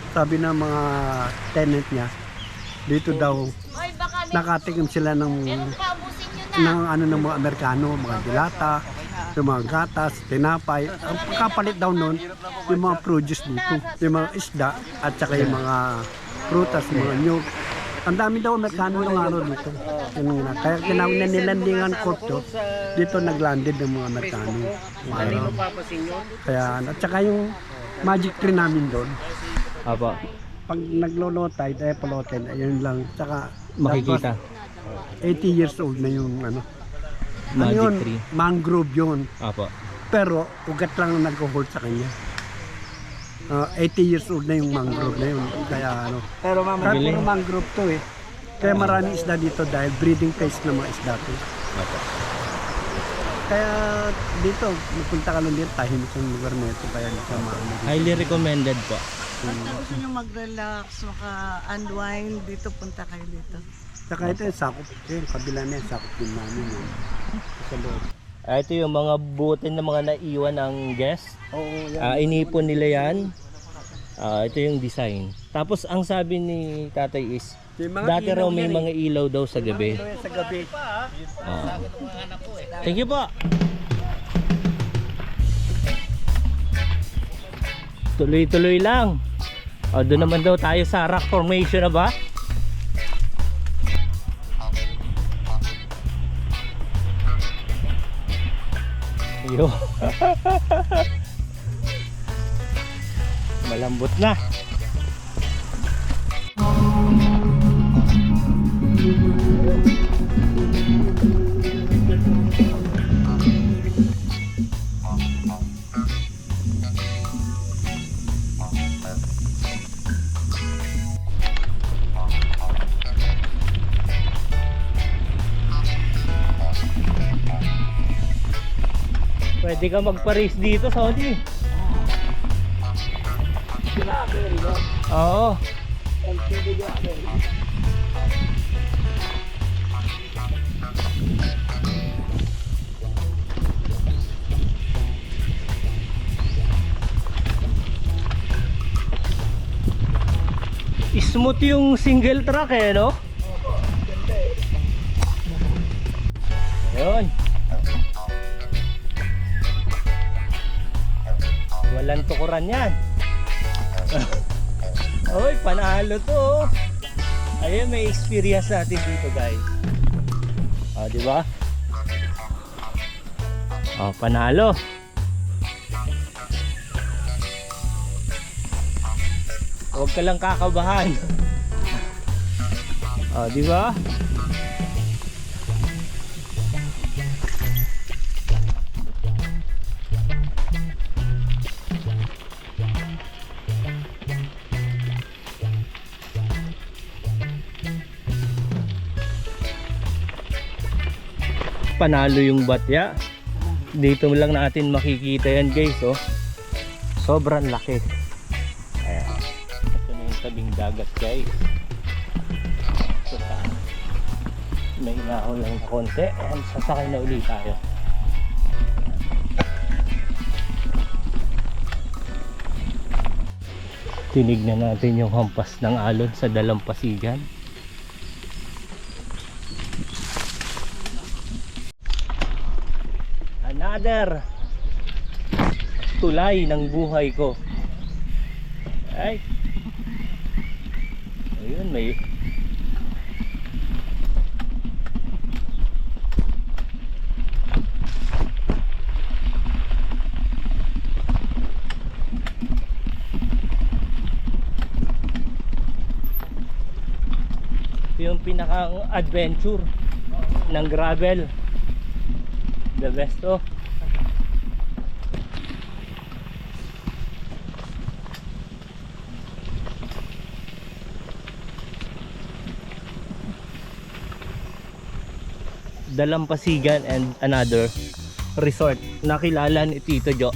Sabi ng mga tenant niya, dito daw nakatikim sila ng ano ng mga Amerikano, mga dilata, yung mga gatas, tinapay. Ang kapalit daw nun, yung mga produce dito, yung mga isda at saka yung mga prutas, yung mga nyug. Ang dami daw Amerikano ng araw dito. Kaya kinawin na nilandingan court to, dito naglanded ng mga Amerikano. Kaya at saka yung magic tree namin doon. Apo. Pag naglolotay, palotin, ayun lang. Tsaka Makikita. 80 years old na yung ano. Magic Ano yun? tree. Mangrove yun. Apo. Pero ugat lang ang nag-hold sa kanya. 80 years old na yung mangrove na yun. Kaya ano. Pero Galing. puro mangrove to eh. Kaya maraming isda dito dahil breeding phase ng mga isda to. Apo. Kaya dito, magpunta ka lang dito, tahimik yung lugar na ito. Kaya hindi ka maano. Highly recommended po. Basta gusto nyo mag-relax, maka-unwind, dito punta kayo dito. Saka ito yung sakop. Yung kabila na yung sakop din namin. Yun. Sa loob. Ito yung mga butin na mga naiwan ng guest. Oo, yan. Inipon nila yan. Ito yung design. Tapos ang sabi ni tatay is, Yung mga dati raw may mga ilaw daw sa gabi. Sa gabi. Thank you po. Tuloy-tuloy lang. Doon naman daw tayo sa rock formation na ba? Yo. Malambot na. Pwede ka magpa-race dito, Saudi. Oo. Smooth yung single track eh, no? Ayun. Walang tukuran yan. Oy, panalo to. Ayun, may experience natin dito, guys. Di ba? Panalo. Huwag ka lang kakabahan. Di ba? Panalo yung batya. Dito lang natin makikita yan, guys, oh. Sobrang laki. Ayan. Ito na yung tabing dagat, guys. So, may inahon lang na konti. Ayan, sasakay na ulit tayo. Tinignan natin yung hampas ng alon sa Dalampasigan. Another tulay ng buhay ko. Ay. Ayun, may yung pinakang adventure ng gravel. The best oh. Dalampasigan and another resort na kilala ni Tito Jo.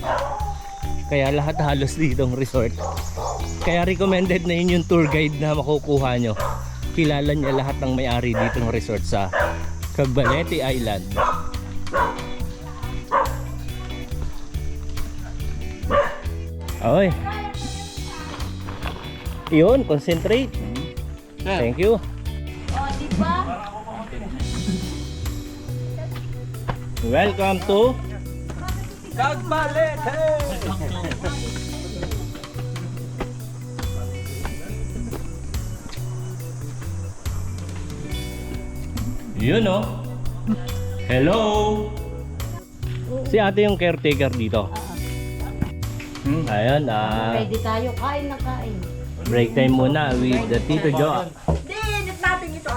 Kaya lahat halos ditong resort. Kaya recommended na yun yung tour guide na makukuha nyo. Kilala niya lahat ng may-ari ditong resort sa Cagbalete Island. Oy. Yun, concentrate. Thank you. Welcome to Cagbalete. Yun oh. Hello. Si ate yung caretaker dito. Ayun, Ready tayo, kain na kain. break time muna with the Tito Jo. Hindi, init natin ito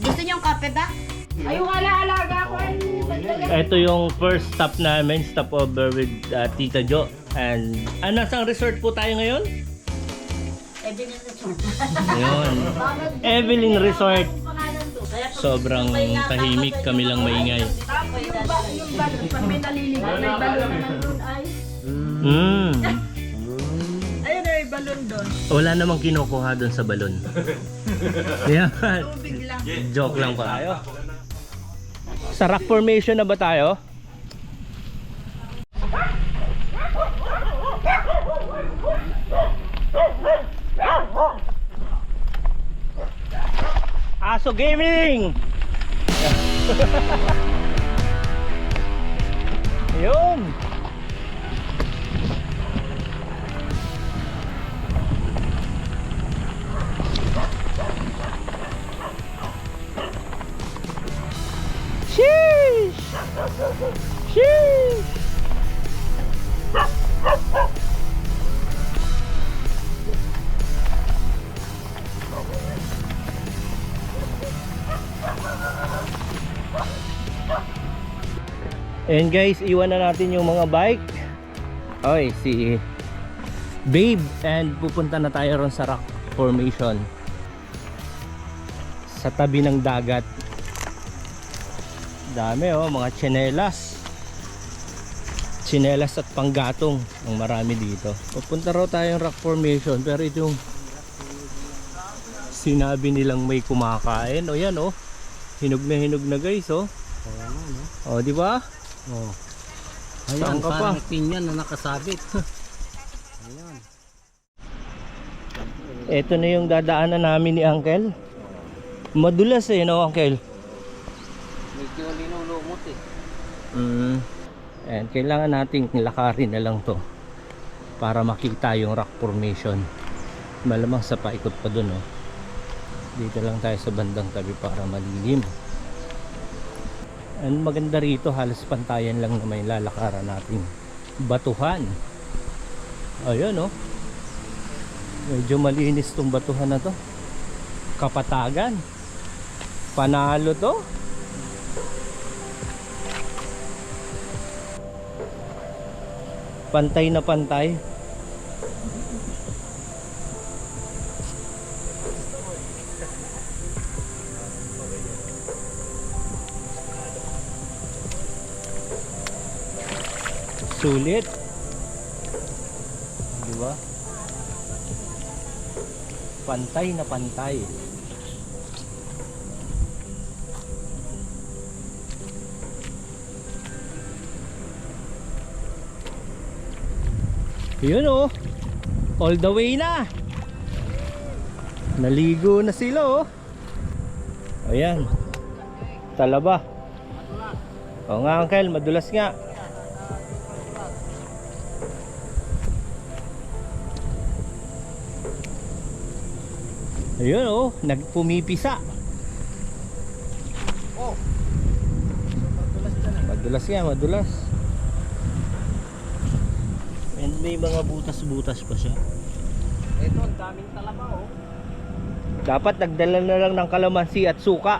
Gusto niyo yung kape ba? Ayun, alaga ko. Ito yung first stop namin, stopover with Tita Jo. And nasang resort po tayo ngayon? Yun. Evelyn Resort. Sobrang tahimik, kami lang maingay. Yung balon, pag may naliligo, may balon na nandun ay. Ayun na, may balon doon. Wala namang kinukuha doon sa balon. Yan. Joke lang pa tayo. Sa rock formation na ba tayo? Aso Gaming! Yun! Sheesh! Sheesh! And guys, iwan na natin yung mga bike. Okay, si Babe, and pupunta na tayo ron sa rock formation sa tabi ng dagat. Dami oh, mga tsinelas at panggatong ang marami dito. Pupunta raw tayong rock formation, pero ito yung sinabi nilang may kumakain. O yan oh, hinog na guys oh. O di ba? Oh. Saan Ayan, ka pa? parang pinya na nakasabit. Ayan. Ito na yung dadaanan namin ni Uncle. Madulas eh, no Uncle? Medyo linulumot eh. And kailangan nating lakarin na lang to para makita yung rock formation. Malamang sa paikot pa dun oh. Dito lang tayo sa bandang tabi para malilim. And maganda rito, halos pantayan lang na may lalakaran nating batuhan. Ayun oh. Medyo malinis tong batuhan na to. Kapatagan. Panalo to. Pantay na pantay. Sulit. Di ba? Pantay na pantay. Yun oh. All the way na. Naligo na sila oh. Ayan. Talaba. Oo nga uncle, madulas nga. Ayun oh, nagpumipisa. Madulas nga, madulas. And may mga butas-butas pa siya. Ito, ang daming talaba oh. Dapat nagdala na lang ng kalamansi at suka.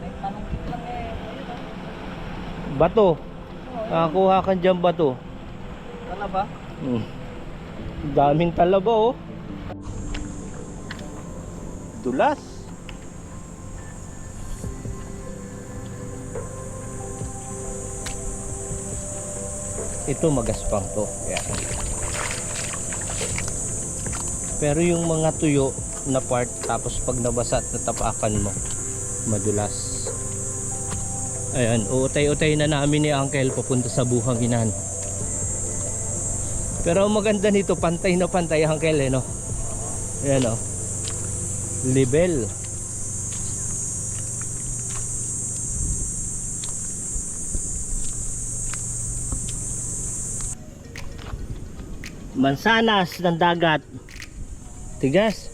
May panungkit lang eh. Ayun oh. Bato. Nakakuha ka dyan bato. Talaba? Daming talaba oh. Dulas. Ito magaspang to. Yan. Pero yung mga tuyo na part, tapos pag nabasa at natapakan mo, madulas. Ayan, uutay-utay na namin ni Uncle papunta sa Buhanginan. Pero ang maganda nito, pantay na pantay Uncle eh no. Ayan oh. Level. Mansanas ng dagat. Tigas.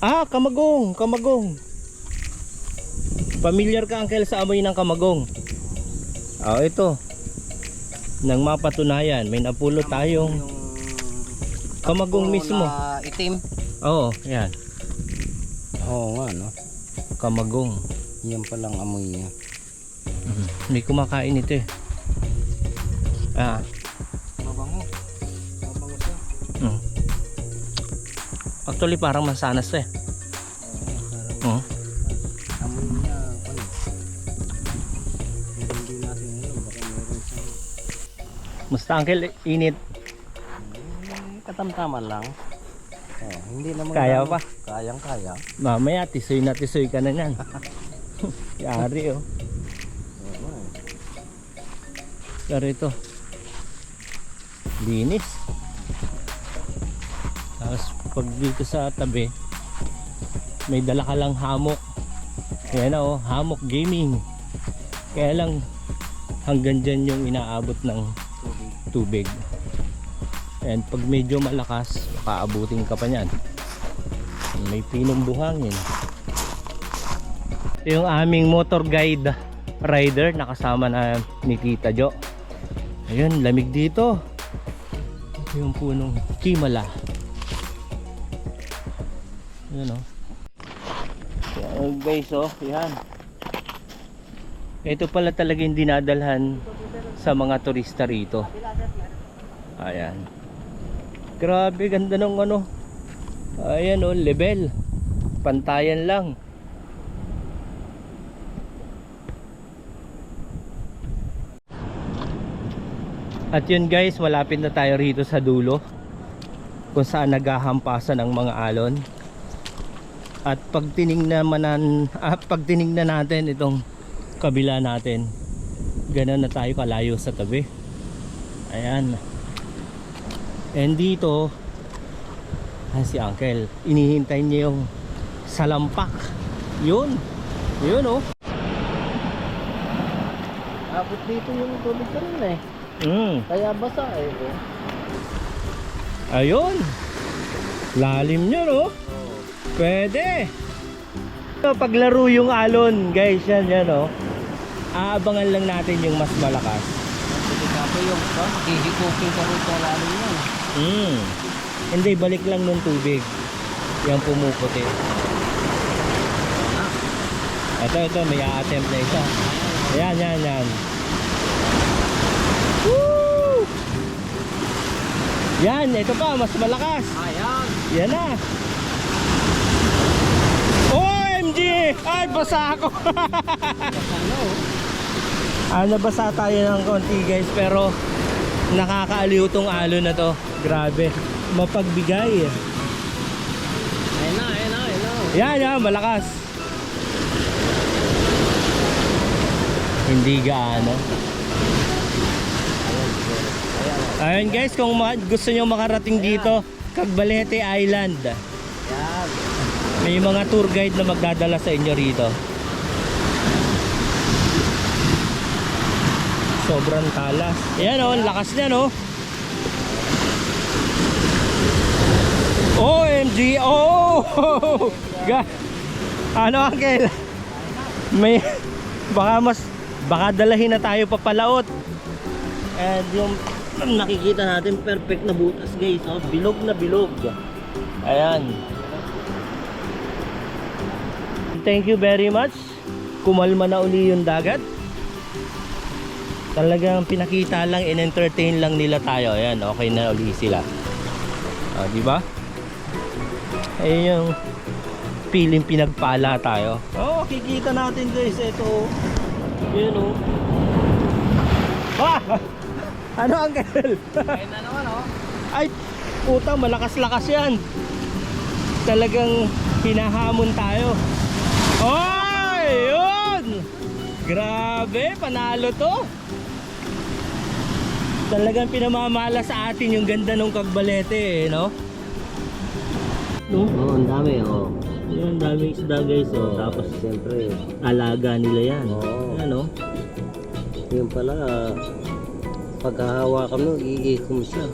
Ah, kamagong, kamagong. Familiar ka Uncle sa amoy ng kamagong? Oh, ito. Nang mapatunayan, may napulot tayong kamagong mismo. Itim. Oo, yan. Oo nga no. Kamagong. Yan palang amoy niya. May kumakain ito eh. Ah. Mabango. Mabango siya. Actually parang mansanas to eh. Amoy niya. Ano? Hindi natin ngayon. Baka meron siya. Musta Uncle, init. Katamtaman lang. Oh, hindi naman Kaya ganun. pa? Kayang kaya. Mamaya tisoy na tisoy ka na yan. Yari oh. Pero ito linis. Tapos pag dito sa tabi may dala ka lang hammock. Kaya na oh, hammock gaming. Kaya lang hanggang dyan yung inaabot ng tubig. And pag medyo malakas makaabutin ka pa nyan. May pinong buhangin. Ito yung aming motor guide rider nakasama na ni Tita Jo. Ayun, lamig dito. Ito yung punong Chimala. Ayan o. Yan, guys oh, yan. Ito pala talaga yung dinadalhan sa mga turista rito. Ayan. Grabe, ganda ng ano. Ayan oh, level. Pantayan lang. At yun guys, malapit na tayo rito sa dulo kung saan naghahampasan ang mga alon. At pag tinignan natin itong kabila natin, ganun na tayo kalayo sa tabi. Ayan. And dito si Uncle, inihintay niya yung salampak. Yun oh. Abot dito yung tubig ka rin eh. Kaya basa eh. Ayun. Lalim nyo no. Pwede. So, paglaro yung alon guys, yan oh. Aabangan lang natin yung mas malakas. Delikado yung hihikupin ka rin sa lalim yan. Hindi, balik lang nung tubig. Yung pumuputi. Ito, may a-attempt na isa. Yan. Woo! Yan, ito pa, mas malakas. Ayan. Yan na. OMG! Ay, basa ako. Nabasa tayo ng konti guys, pero nakakaaliw tong alon na to. Grabe, mapagbigay. Ayun na. Yan, malakas. Hindi gaano. Ayun guys, kung gusto nyo makarating dito, Cagbalete Island. Yan. May mga tour guide na magdadala sa inyo rito. Sobrang talas. Ayan o, lakas niya no. OMG! Oh! Ano Uncle? May baka dalahin na tayo papalaot. And yung nakikita natin perfect na butas guys, oh, bilog na bilog. Ayan. Thank you very much. Kumalma na uli yung dagat. Talagang pinakita lang, in-entertain lang nila tayo. Ayan, okay na uli sila. Di ba? Ayun yung feeling pinagpala tayo. Oh, kikita natin guys, ito. Yun oh. Ano Uncle? Ayun na naman oh. Ay, puta, malakas-lakas yan. Talagang hinahamon tayo. Oy, yun! Grabe, panalo to. Talagang pinamamala sa atin yung ganda ng Cagbalete, no? Oo, ang dami oh. Yung daming isda guys, oh. Tapos siyempre, Alaga nila yan. Oo. Ano? yun pala, pagkahawakan mo, iikom siya.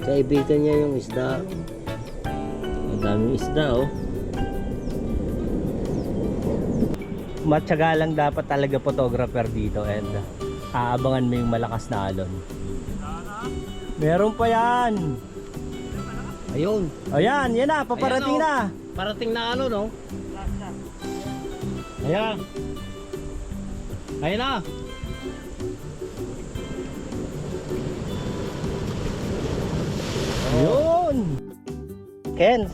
Kaibigan niya yung isda. Ang daming isda, oh. Matyaga lang dapat talaga photographer dito and aabangan mo yung malakas na alon. Meron pa yan. Ayun. Ayan, yan na, paparating Ayan, na. Parating na ano, no? Ayan. Ayun na. Yun. Kens,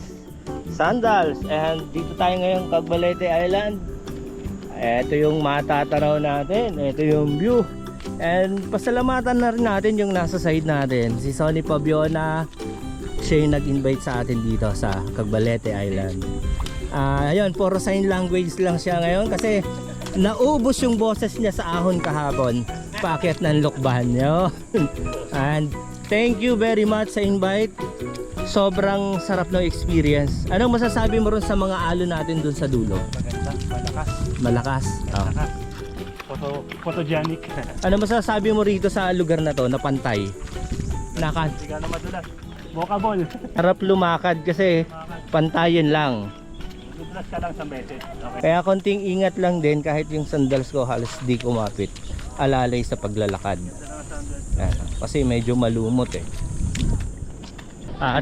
sandals, and dito tayo ngayon Cagbalete Island. Ito yung matatanaw natin, ito yung view. And pasalamatan na rin natin yung nasa side natin, si Sonny Pabiona. Siya yung nag-invite sa atin dito sa Cagbalete Island. Ayun, puro sign language lang siya ngayon kasi naubos yung boses niya sa ahon kahapon. Paakyat ng lukban niyo. And thank you very much sa invite. Sobrang sarap ng experience. Anong masasabi mo ron sa mga alon natin dun sa dulo? Maganda, Malakas. malakas. Oh. Photogenic. Ano masasabi mo rito sa lugar na to na pantay? Hindi ka na madulas. Walkable. Harap lumakad kasi pantayin lang. Madulas ka lang sa beses. Okay. Kaya konting ingat lang din kahit yung sandals ko halos di kumapit. Alalay sa paglalakad. Yan. Kasi medyo malumot eh.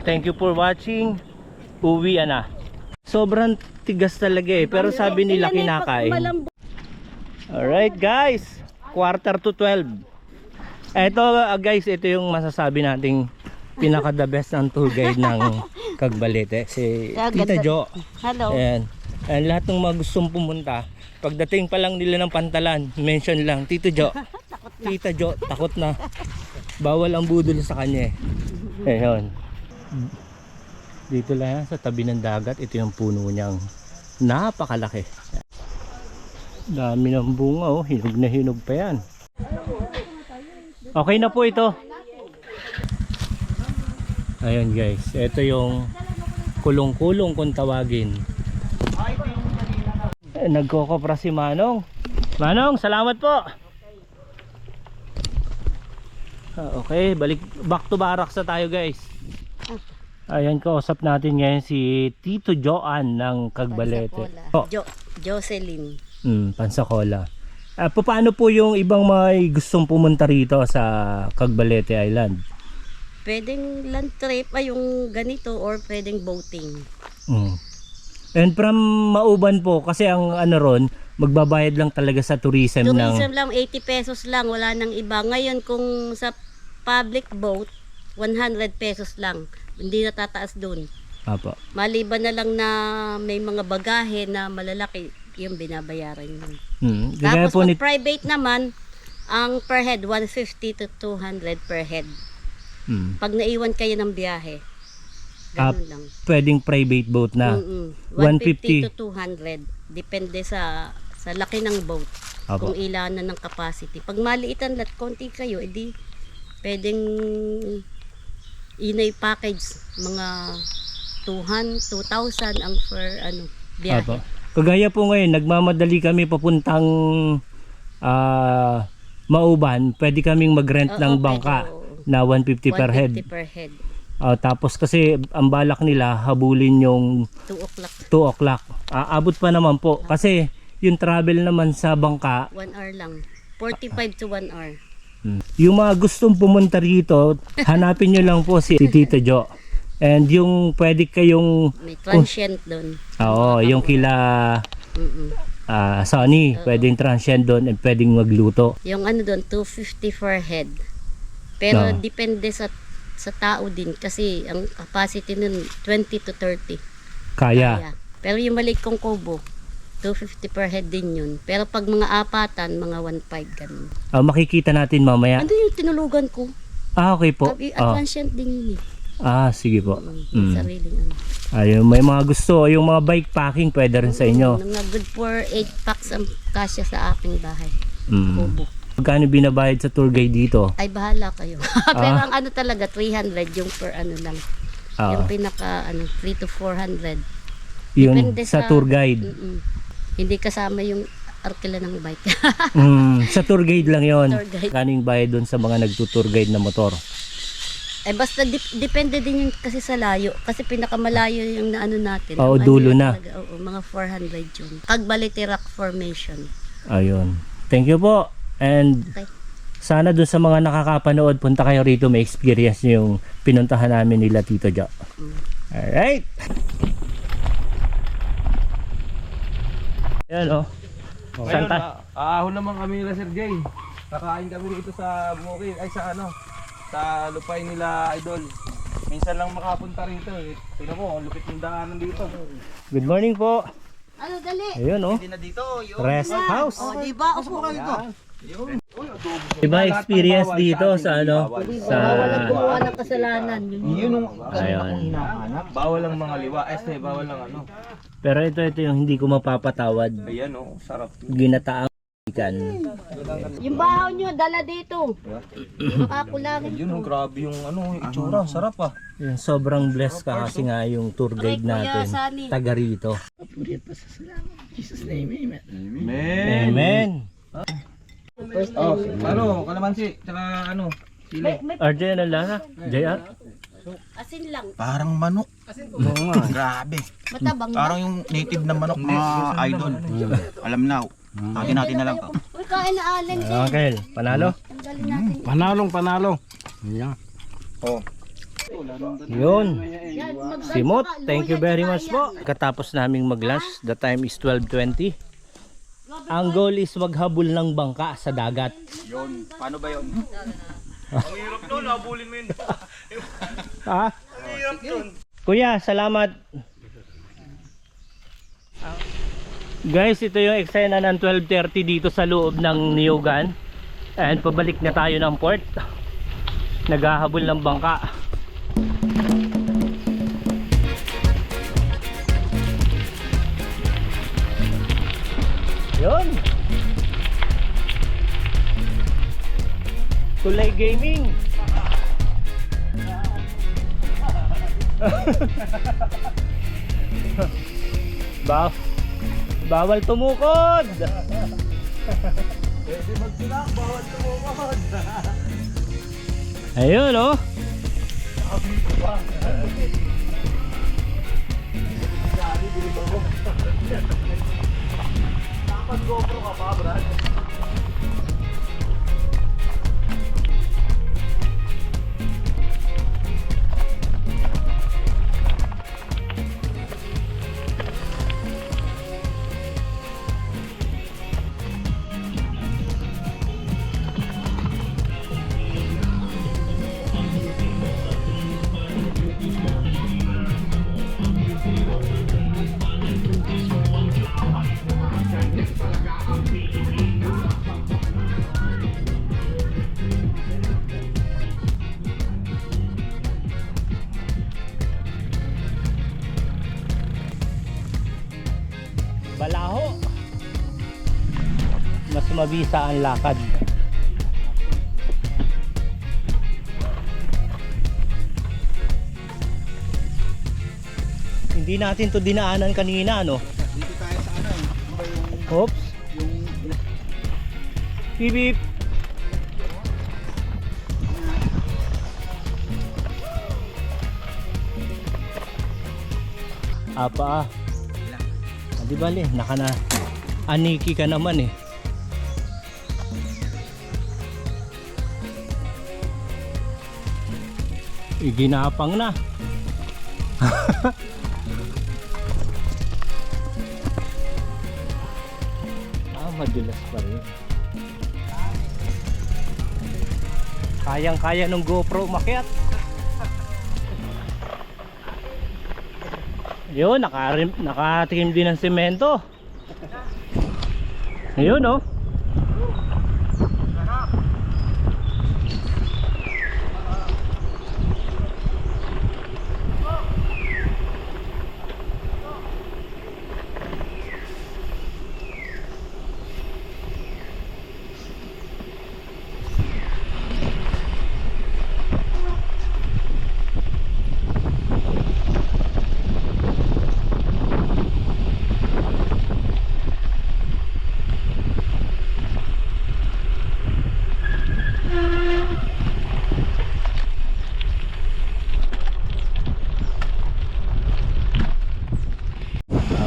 Thank you for watching. Uwi na. Sobrang tigas talaga eh. Pero sabi nila kinakain. Alright guys. 11:45. Eto guys, ito yung masasabi nating pinaka the best ng tour guide ng Cagbalete. Si Tita Jo. Hello. Ayan. And lahat ng mga gustong pumunta, pagdating pa lang nila ng Pantalan, mention lang, Tito Jo. Tita Jo, takot na. Bawal ang budol sa kanya eh. Ayun. Dito lang yan, sa tabi ng dagat, ito yung puno niyang napakalaki. Dami ng bunga oh, hinog na hinog pa yan. Okay na po ito. Ayun guys, ito yung kulong-kulong kung tawagin. Nagkokopra si Manong. Manong, salamat po. Okay, back to barracks na tayo guys. Ayan, kausap natin ngayon si Tito Joan ng Cagbalete. Oh. Jocelyn. Pansacola. Paano po yung ibang may gustong pumunta rito sa Cagbalete Island? Pwedeng land trip ay yung ganito or pwedeng boating. And from Mauban po, kasi ang ano ron, magbabayad lang talaga sa tourism Tourism lang, 80 pesos lang, wala nang iba. Ngayon kung sa public boat, 100 pesos lang. Hindi natataas doon. Apo. Maliban na lang na may mga bagahe na malalaki, yung binabayaran yun. Tapos po kung private naman, ang per head, 150 to 200 per head. Pag naiwan kayo ng biyahe, ganun lang. Pwedeng private boat na. 150 to 200. Depende sa laki ng boat. Apo. kung ilan na ng capacity. Pag maliitan lahat, konti kayo, edi pwedeng inay package, mga 2,000 ang per biyahe. Apo. Kagaya po ngayon, nagmamadali kami papuntang Mauban, pwede kaming mag-rent ng bangka na 150 per head. 150 per head. Tapos kasi ang balak nila habulin yung 2 o'clock. 2 o'clock. Abot pa naman po kasi yung travel naman sa bangka 1 hour lang. 45 to 1 hour. Yung mga gustong pumunta rito, hanapin nyo lang po si Tito Jo. And yung pwede kayong May transient doon. Oo, yung kila Sonny, pwedeng transient doon and pwedeng magluto. Yung doon, 250 per head. Pero No. depende sa tao din kasi ang capacity nun 20 to 30. Kaya. Pero yung maliit kong kubo, 250 per head din yun. Pero pag mga apatan, mga 1.5 ganun. Makikita natin mamaya. Ano yung tinulugan ko? Okay po. Transient din yun eh. Sige po. Sariling Ayun, may mga gusto. Yung mga bike packing pwede rin sa inyo. Mga good for 8 packs ang kasya sa aking bahay. Kubo. Magkano binabayad sa tour guide dito? Ay, bahala kayo. Pero ang talaga, 300 yung per lang. Yung pinaka 3 to 400. Yung Depende sa tour guide. Hindi kasama yung arkila ng bike. Sa tour guide lang yon. Tour guide. Kaning bayad doon sa mga nagtutour guide na motor? Basta depende din yun kasi sa layo. Kasi pinakamalayo yung natin. Oo, dulo na. Talaga, mga 400 yun. Cagbalite Rock Formation. Ayun. Thank you po. And Okay. sana dun sa mga nakakapanood, punta kayo rito, may experience nyo yung pinuntahan namin nila Tito Jo. Alright. Ayan Ngayon, aahon naman kami nila Sir Jay. Kakain kami dito sa bukid, sa lupay nila Idol. Minsan lang makapunta rito eh. Tingnan mo, ang lupit ng daanan dito. Good morning po. Dali. Ayun Hindi na dito, Rest house. Diba? Upo ka dito. Iba experience dito sa Walang gumawa ng kasalanan. Yun Ayun. bawal ang mga liwa. Bawal ang Pero ito yung hindi ko mapapatawad. Ayan sarap. Ginataang ikan. Yung bahaw nyo, dala dito. Makakulangin. Yun, grabe yung itsura. Sarap Yung sobrang blessed ka kasi nga yung tour guide natin. Taga rito. Amen. Kalamansi, tsaka sili. RJ, ano lang ha? JR? Asin lang. Parang manok. Oo nga, grabe. Matabang Parang yung native na manok mga idol. Alam na. Atin natin na lang. Uy, kain na alin siya. Okay, panalo? Tanggalin natin. Panalo. Yan. Yun. Simot, thank you very much po. Katapos naming mag-lunch, the time is 12:20. Ang goal is maghabol ng bangka sa dagat. Yun, paano ba yun? Ang hirap doon, habulin mo yun. Ha? Ang hirap doon. Kuya, salamat. Guys, ito yung eksena ng 12:30 dito sa loob ng Niyugan. And pabalik na tayo ng port. Naghahabol ng bangka. Yun. Tulay Gaming. Bawal tumukod. Pwede magsilak, bawal tumukod. Ayun Dapat GoPro ka pa, Brad. mabisa ang lakad. Hindi natin to dinaanan kanina, no? Dito tayo sa ano eh. Ano ba yung... Oops. Yung... Beep beep. Apa? Di bali, naka na aniki ka naman eh. Iginapang na. Madulas pa rin. Kayang-kaya ng GoPro makiat. Yun, nakatikim din ng semento. Ayun oh.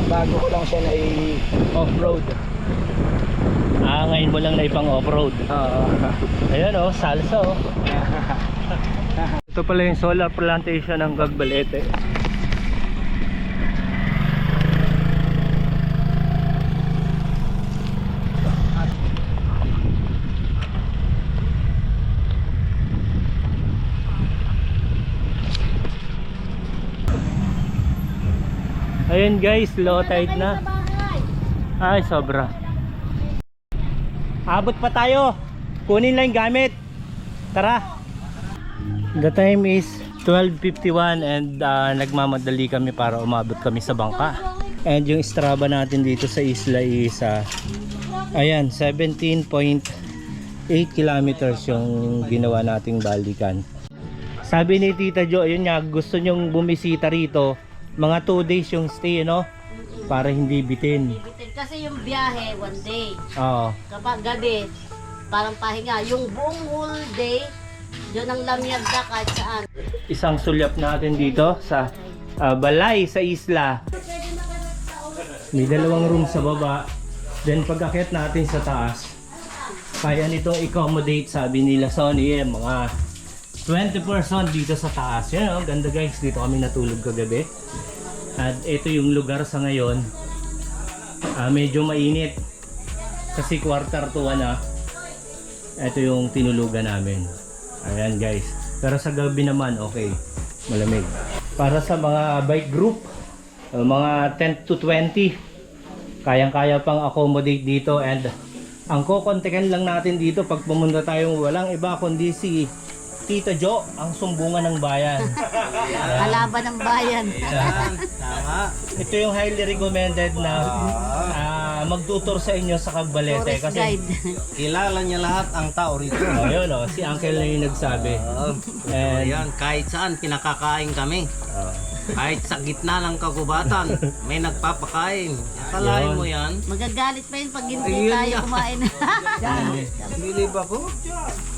Bago ko lang siya na Off-road. Ngayon mo lang na ipang off-road. Ayan oh, salsa oh. Ito pala yung solar plantation ng Gagbalete. Ayun guys, low tide na. Ay, sobra. Abot pa tayo. Kunin lang yung gamit. Tara. The time is 12:51 and nagmamadali kami para umabot kami sa bangka. And yung Strava natin dito sa isla is ayan, 17.8 kilometers yung ginawa nating balikan. Sabi ni Tita Jo, ayun nga, gusto nyong bumisita rito. Mga 2 days yung stay, no? Para hindi bitin. Kasi yung biyahe, 1 day. Oo. Kapag gabi, parang pahinga. Yung buong whole day, doon ang lamyag ka kahit saan. Isang sulyap natin dito sa balay sa isla. May 2 room sa baba. Then pag akyat natin sa taas, kaya nitong accommodate, sabi nila Sony, mga 20 person dito sa taas. Yan oh, ganda guys, dito kami natulog kagabi. At ito yung lugar sa ngayon. Medyo mainit kasi 1:45 na. Ito yung tinulugan namin. Ayan guys. Pero sa gabi naman okay, malamig. Para sa mga bike group, mga 10 to 20, kayang-kaya pang accommodate dito. And ang kukontekan lang natin dito pag pumunta tayong walang iba kundi si Tita Jo, ang sumbungan ng bayan. Kalaban ng bayan. Tama. Ito yung highly recommended na magtutur sa inyo sa Cagbalete. Tourist Kasi guide. Kilala niya lahat ang tao rito. Ayun oh, si Uncle na yung nagsabi. And Ayan, kahit saan pinakakain kami. Kahit sa gitna ng kagubatan, may nagpapakain. Akalain mo yan? Magagalit pa yun pag hindi Ayun tayo nga. kumain. Bilib ako.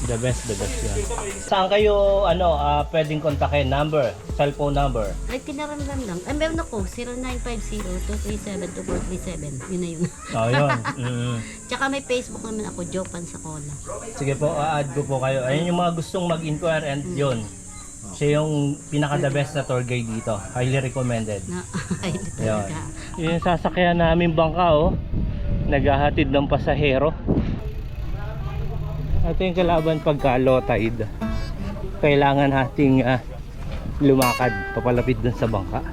the best yan. Saan kayo pwedeng kontakin? Number, cellphone number. Ay, pinaramdam lang. Ay, meron ako, 0950-237-2437. Yun na yun. Oh, yun. Tsaka may Facebook naman ako, Joe Pansacola. Sige po, add ko po kayo. Ayun yung mga gustong mag-inquire and yun. Siya yung pinaka the best na tour guide dito. Highly recommended. Ay, Yun. talaga. Yung sasakyan namin bangka oh. Naghahatid ng pasahero. Ito yung kalaban pagka low tide. Kailangan nating lumakad papalapit dun sa bangka.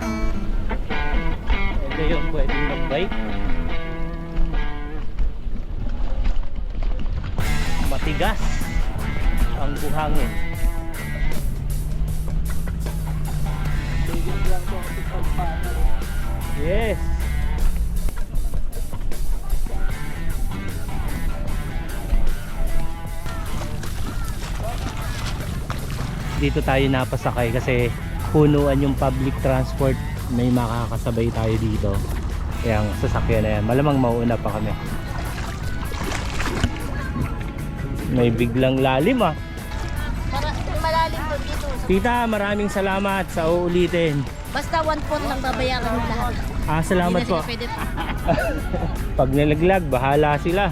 Ito yung pwedeng mag-bike. Matigas ang buhangin. Yes. dito tayo napasakay kasi punuan yung public transport. May makakasabay tayo dito. Kaya ang sasakyan na yan, malamang mauuna pa kami. May biglang lalim ah. Para malalim po dito. Tita, maraming salamat sa uulitin. Basta 1 pound lang babayaran ng lahat. Salamat Hindi na po. sila pwede. Pag nalaglag, bahala sila.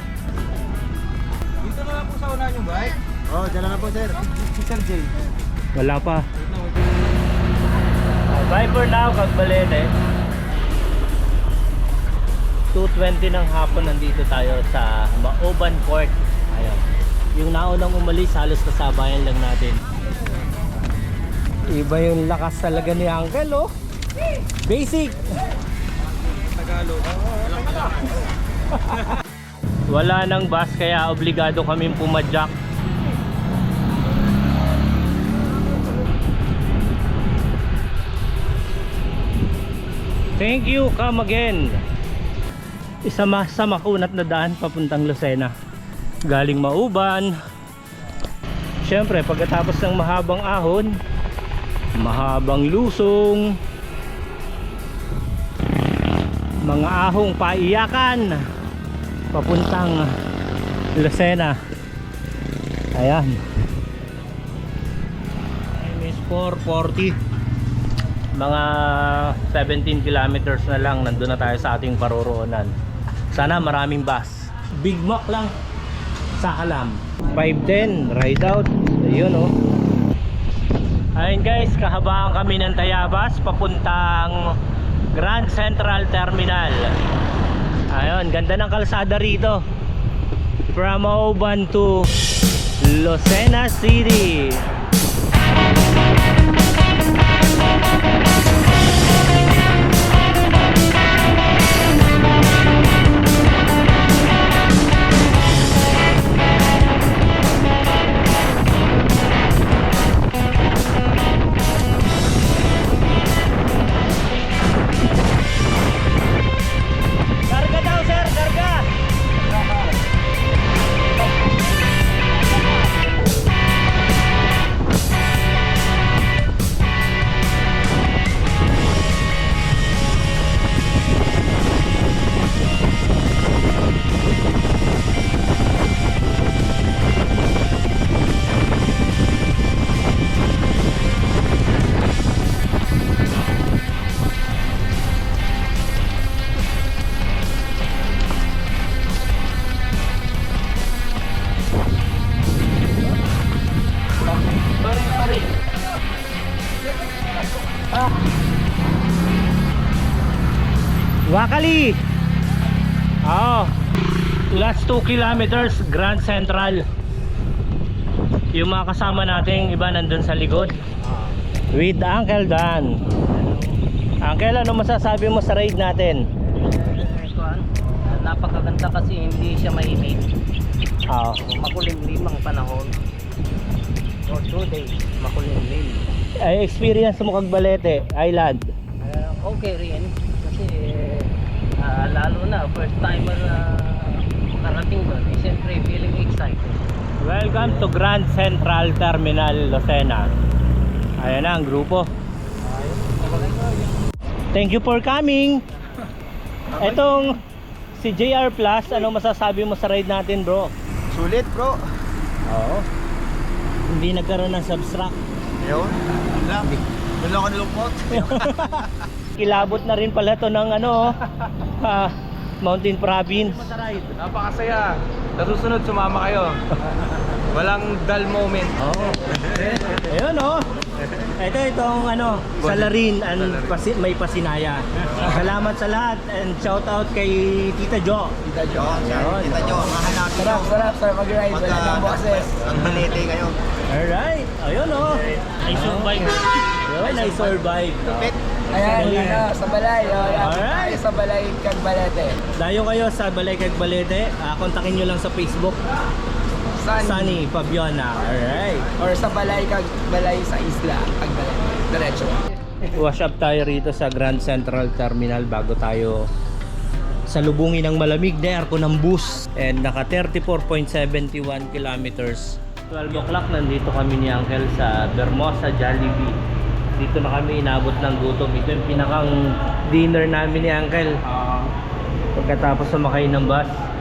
Dito na lang po sa unahan yung bike. Oh, dyan na po sir. Si Sir Jay. Wala pa. Bye for now, Kagbalete. 2:20 ng hapon nandito tayo sa Mauban Port. Ayun. Yung naunang umalis, halos kasabayan lang natin. Iba yung lakas talaga ni Uncle, oh. Basic. Tagalog. Wala nang bus kaya obligado kaming pumadyak. Thank you, come again. Isa sa makunat na daan papuntang Lucena. Galing Mauban. Siyempre, pagkatapos ng mahabang ahon, mahabang lusong, mga ahong paiyakan papuntang Lucena. Ayan. MS 440. Mga 17 kilometers na lang, nandun na tayo sa ating paroroonan. Sana maraming bus. Big Mac lang sa Kalam. 5:10 ride out. Ayun oh. Ayun guys, kahabaan kami ng Tayabas papuntang Grand Central Terminal. Ayun, ganda ng kalsada rito. From Mauban to Lucena City. Karga daw sir, karga! Wakali. Last 2 kilometers Grand Central. Yung mga kasama nating iba nandun sa likod with Uncle Dan. Uncle, ano masasabi mo sa ride natin? Napakaganda kasi hindi siya mainit. Makulimlim ang panahon. For 2 days, makulimlim. Ay, experience mo Kagbalete Island? Okay rin. Kasi lalo na first timer nakarating doon. Siyempre feeling excited. Welcome to Grand Central Terminal Lucena. Ayan na ang grupo. Thank you for coming. Etong si JR Plus, ano masasabi mo sa ride natin bro? Sulit bro. Oo. Hindi nagkaroon ng subtract. Yun. Wala ako nilungkot. Kilabot na rin pala to ng Mountain Province. Napakasaya. Sa susunod, sumama kayo. Walang dull moment. Ayun oh. Itong Salarin and may Pasinaya. Salamat sa lahat and shout out kay Tita Jo. Tita Jo, mahanapin nyo. Sarap mag-ride. Wala nang boses. Ang balete kayo. Alright. Ayun oh. I survive. Ayun, I survive. Ayan, sa balay. Alright. Sa balay Kagbalete. Dayo kayo sa Balay Kagbalete. Kontakin nyo lang sa Facebook. Sunny Fabiana. Alright. Or sa balay Kagbalay sa isla Kagbalete. Diretso. Wash up tayo rito sa Grand Central Terminal bago tayo salubungin ng malamig na aircon ng bus. And naka 34.71 kilometers 12 o'clock nandito kami ni Uncle sa Bermosa Jollibee. Dito na kami inabot ng gutom. Ito yung pinakang dinner namin ni Uncle. Pagkatapos sumakay ng bus.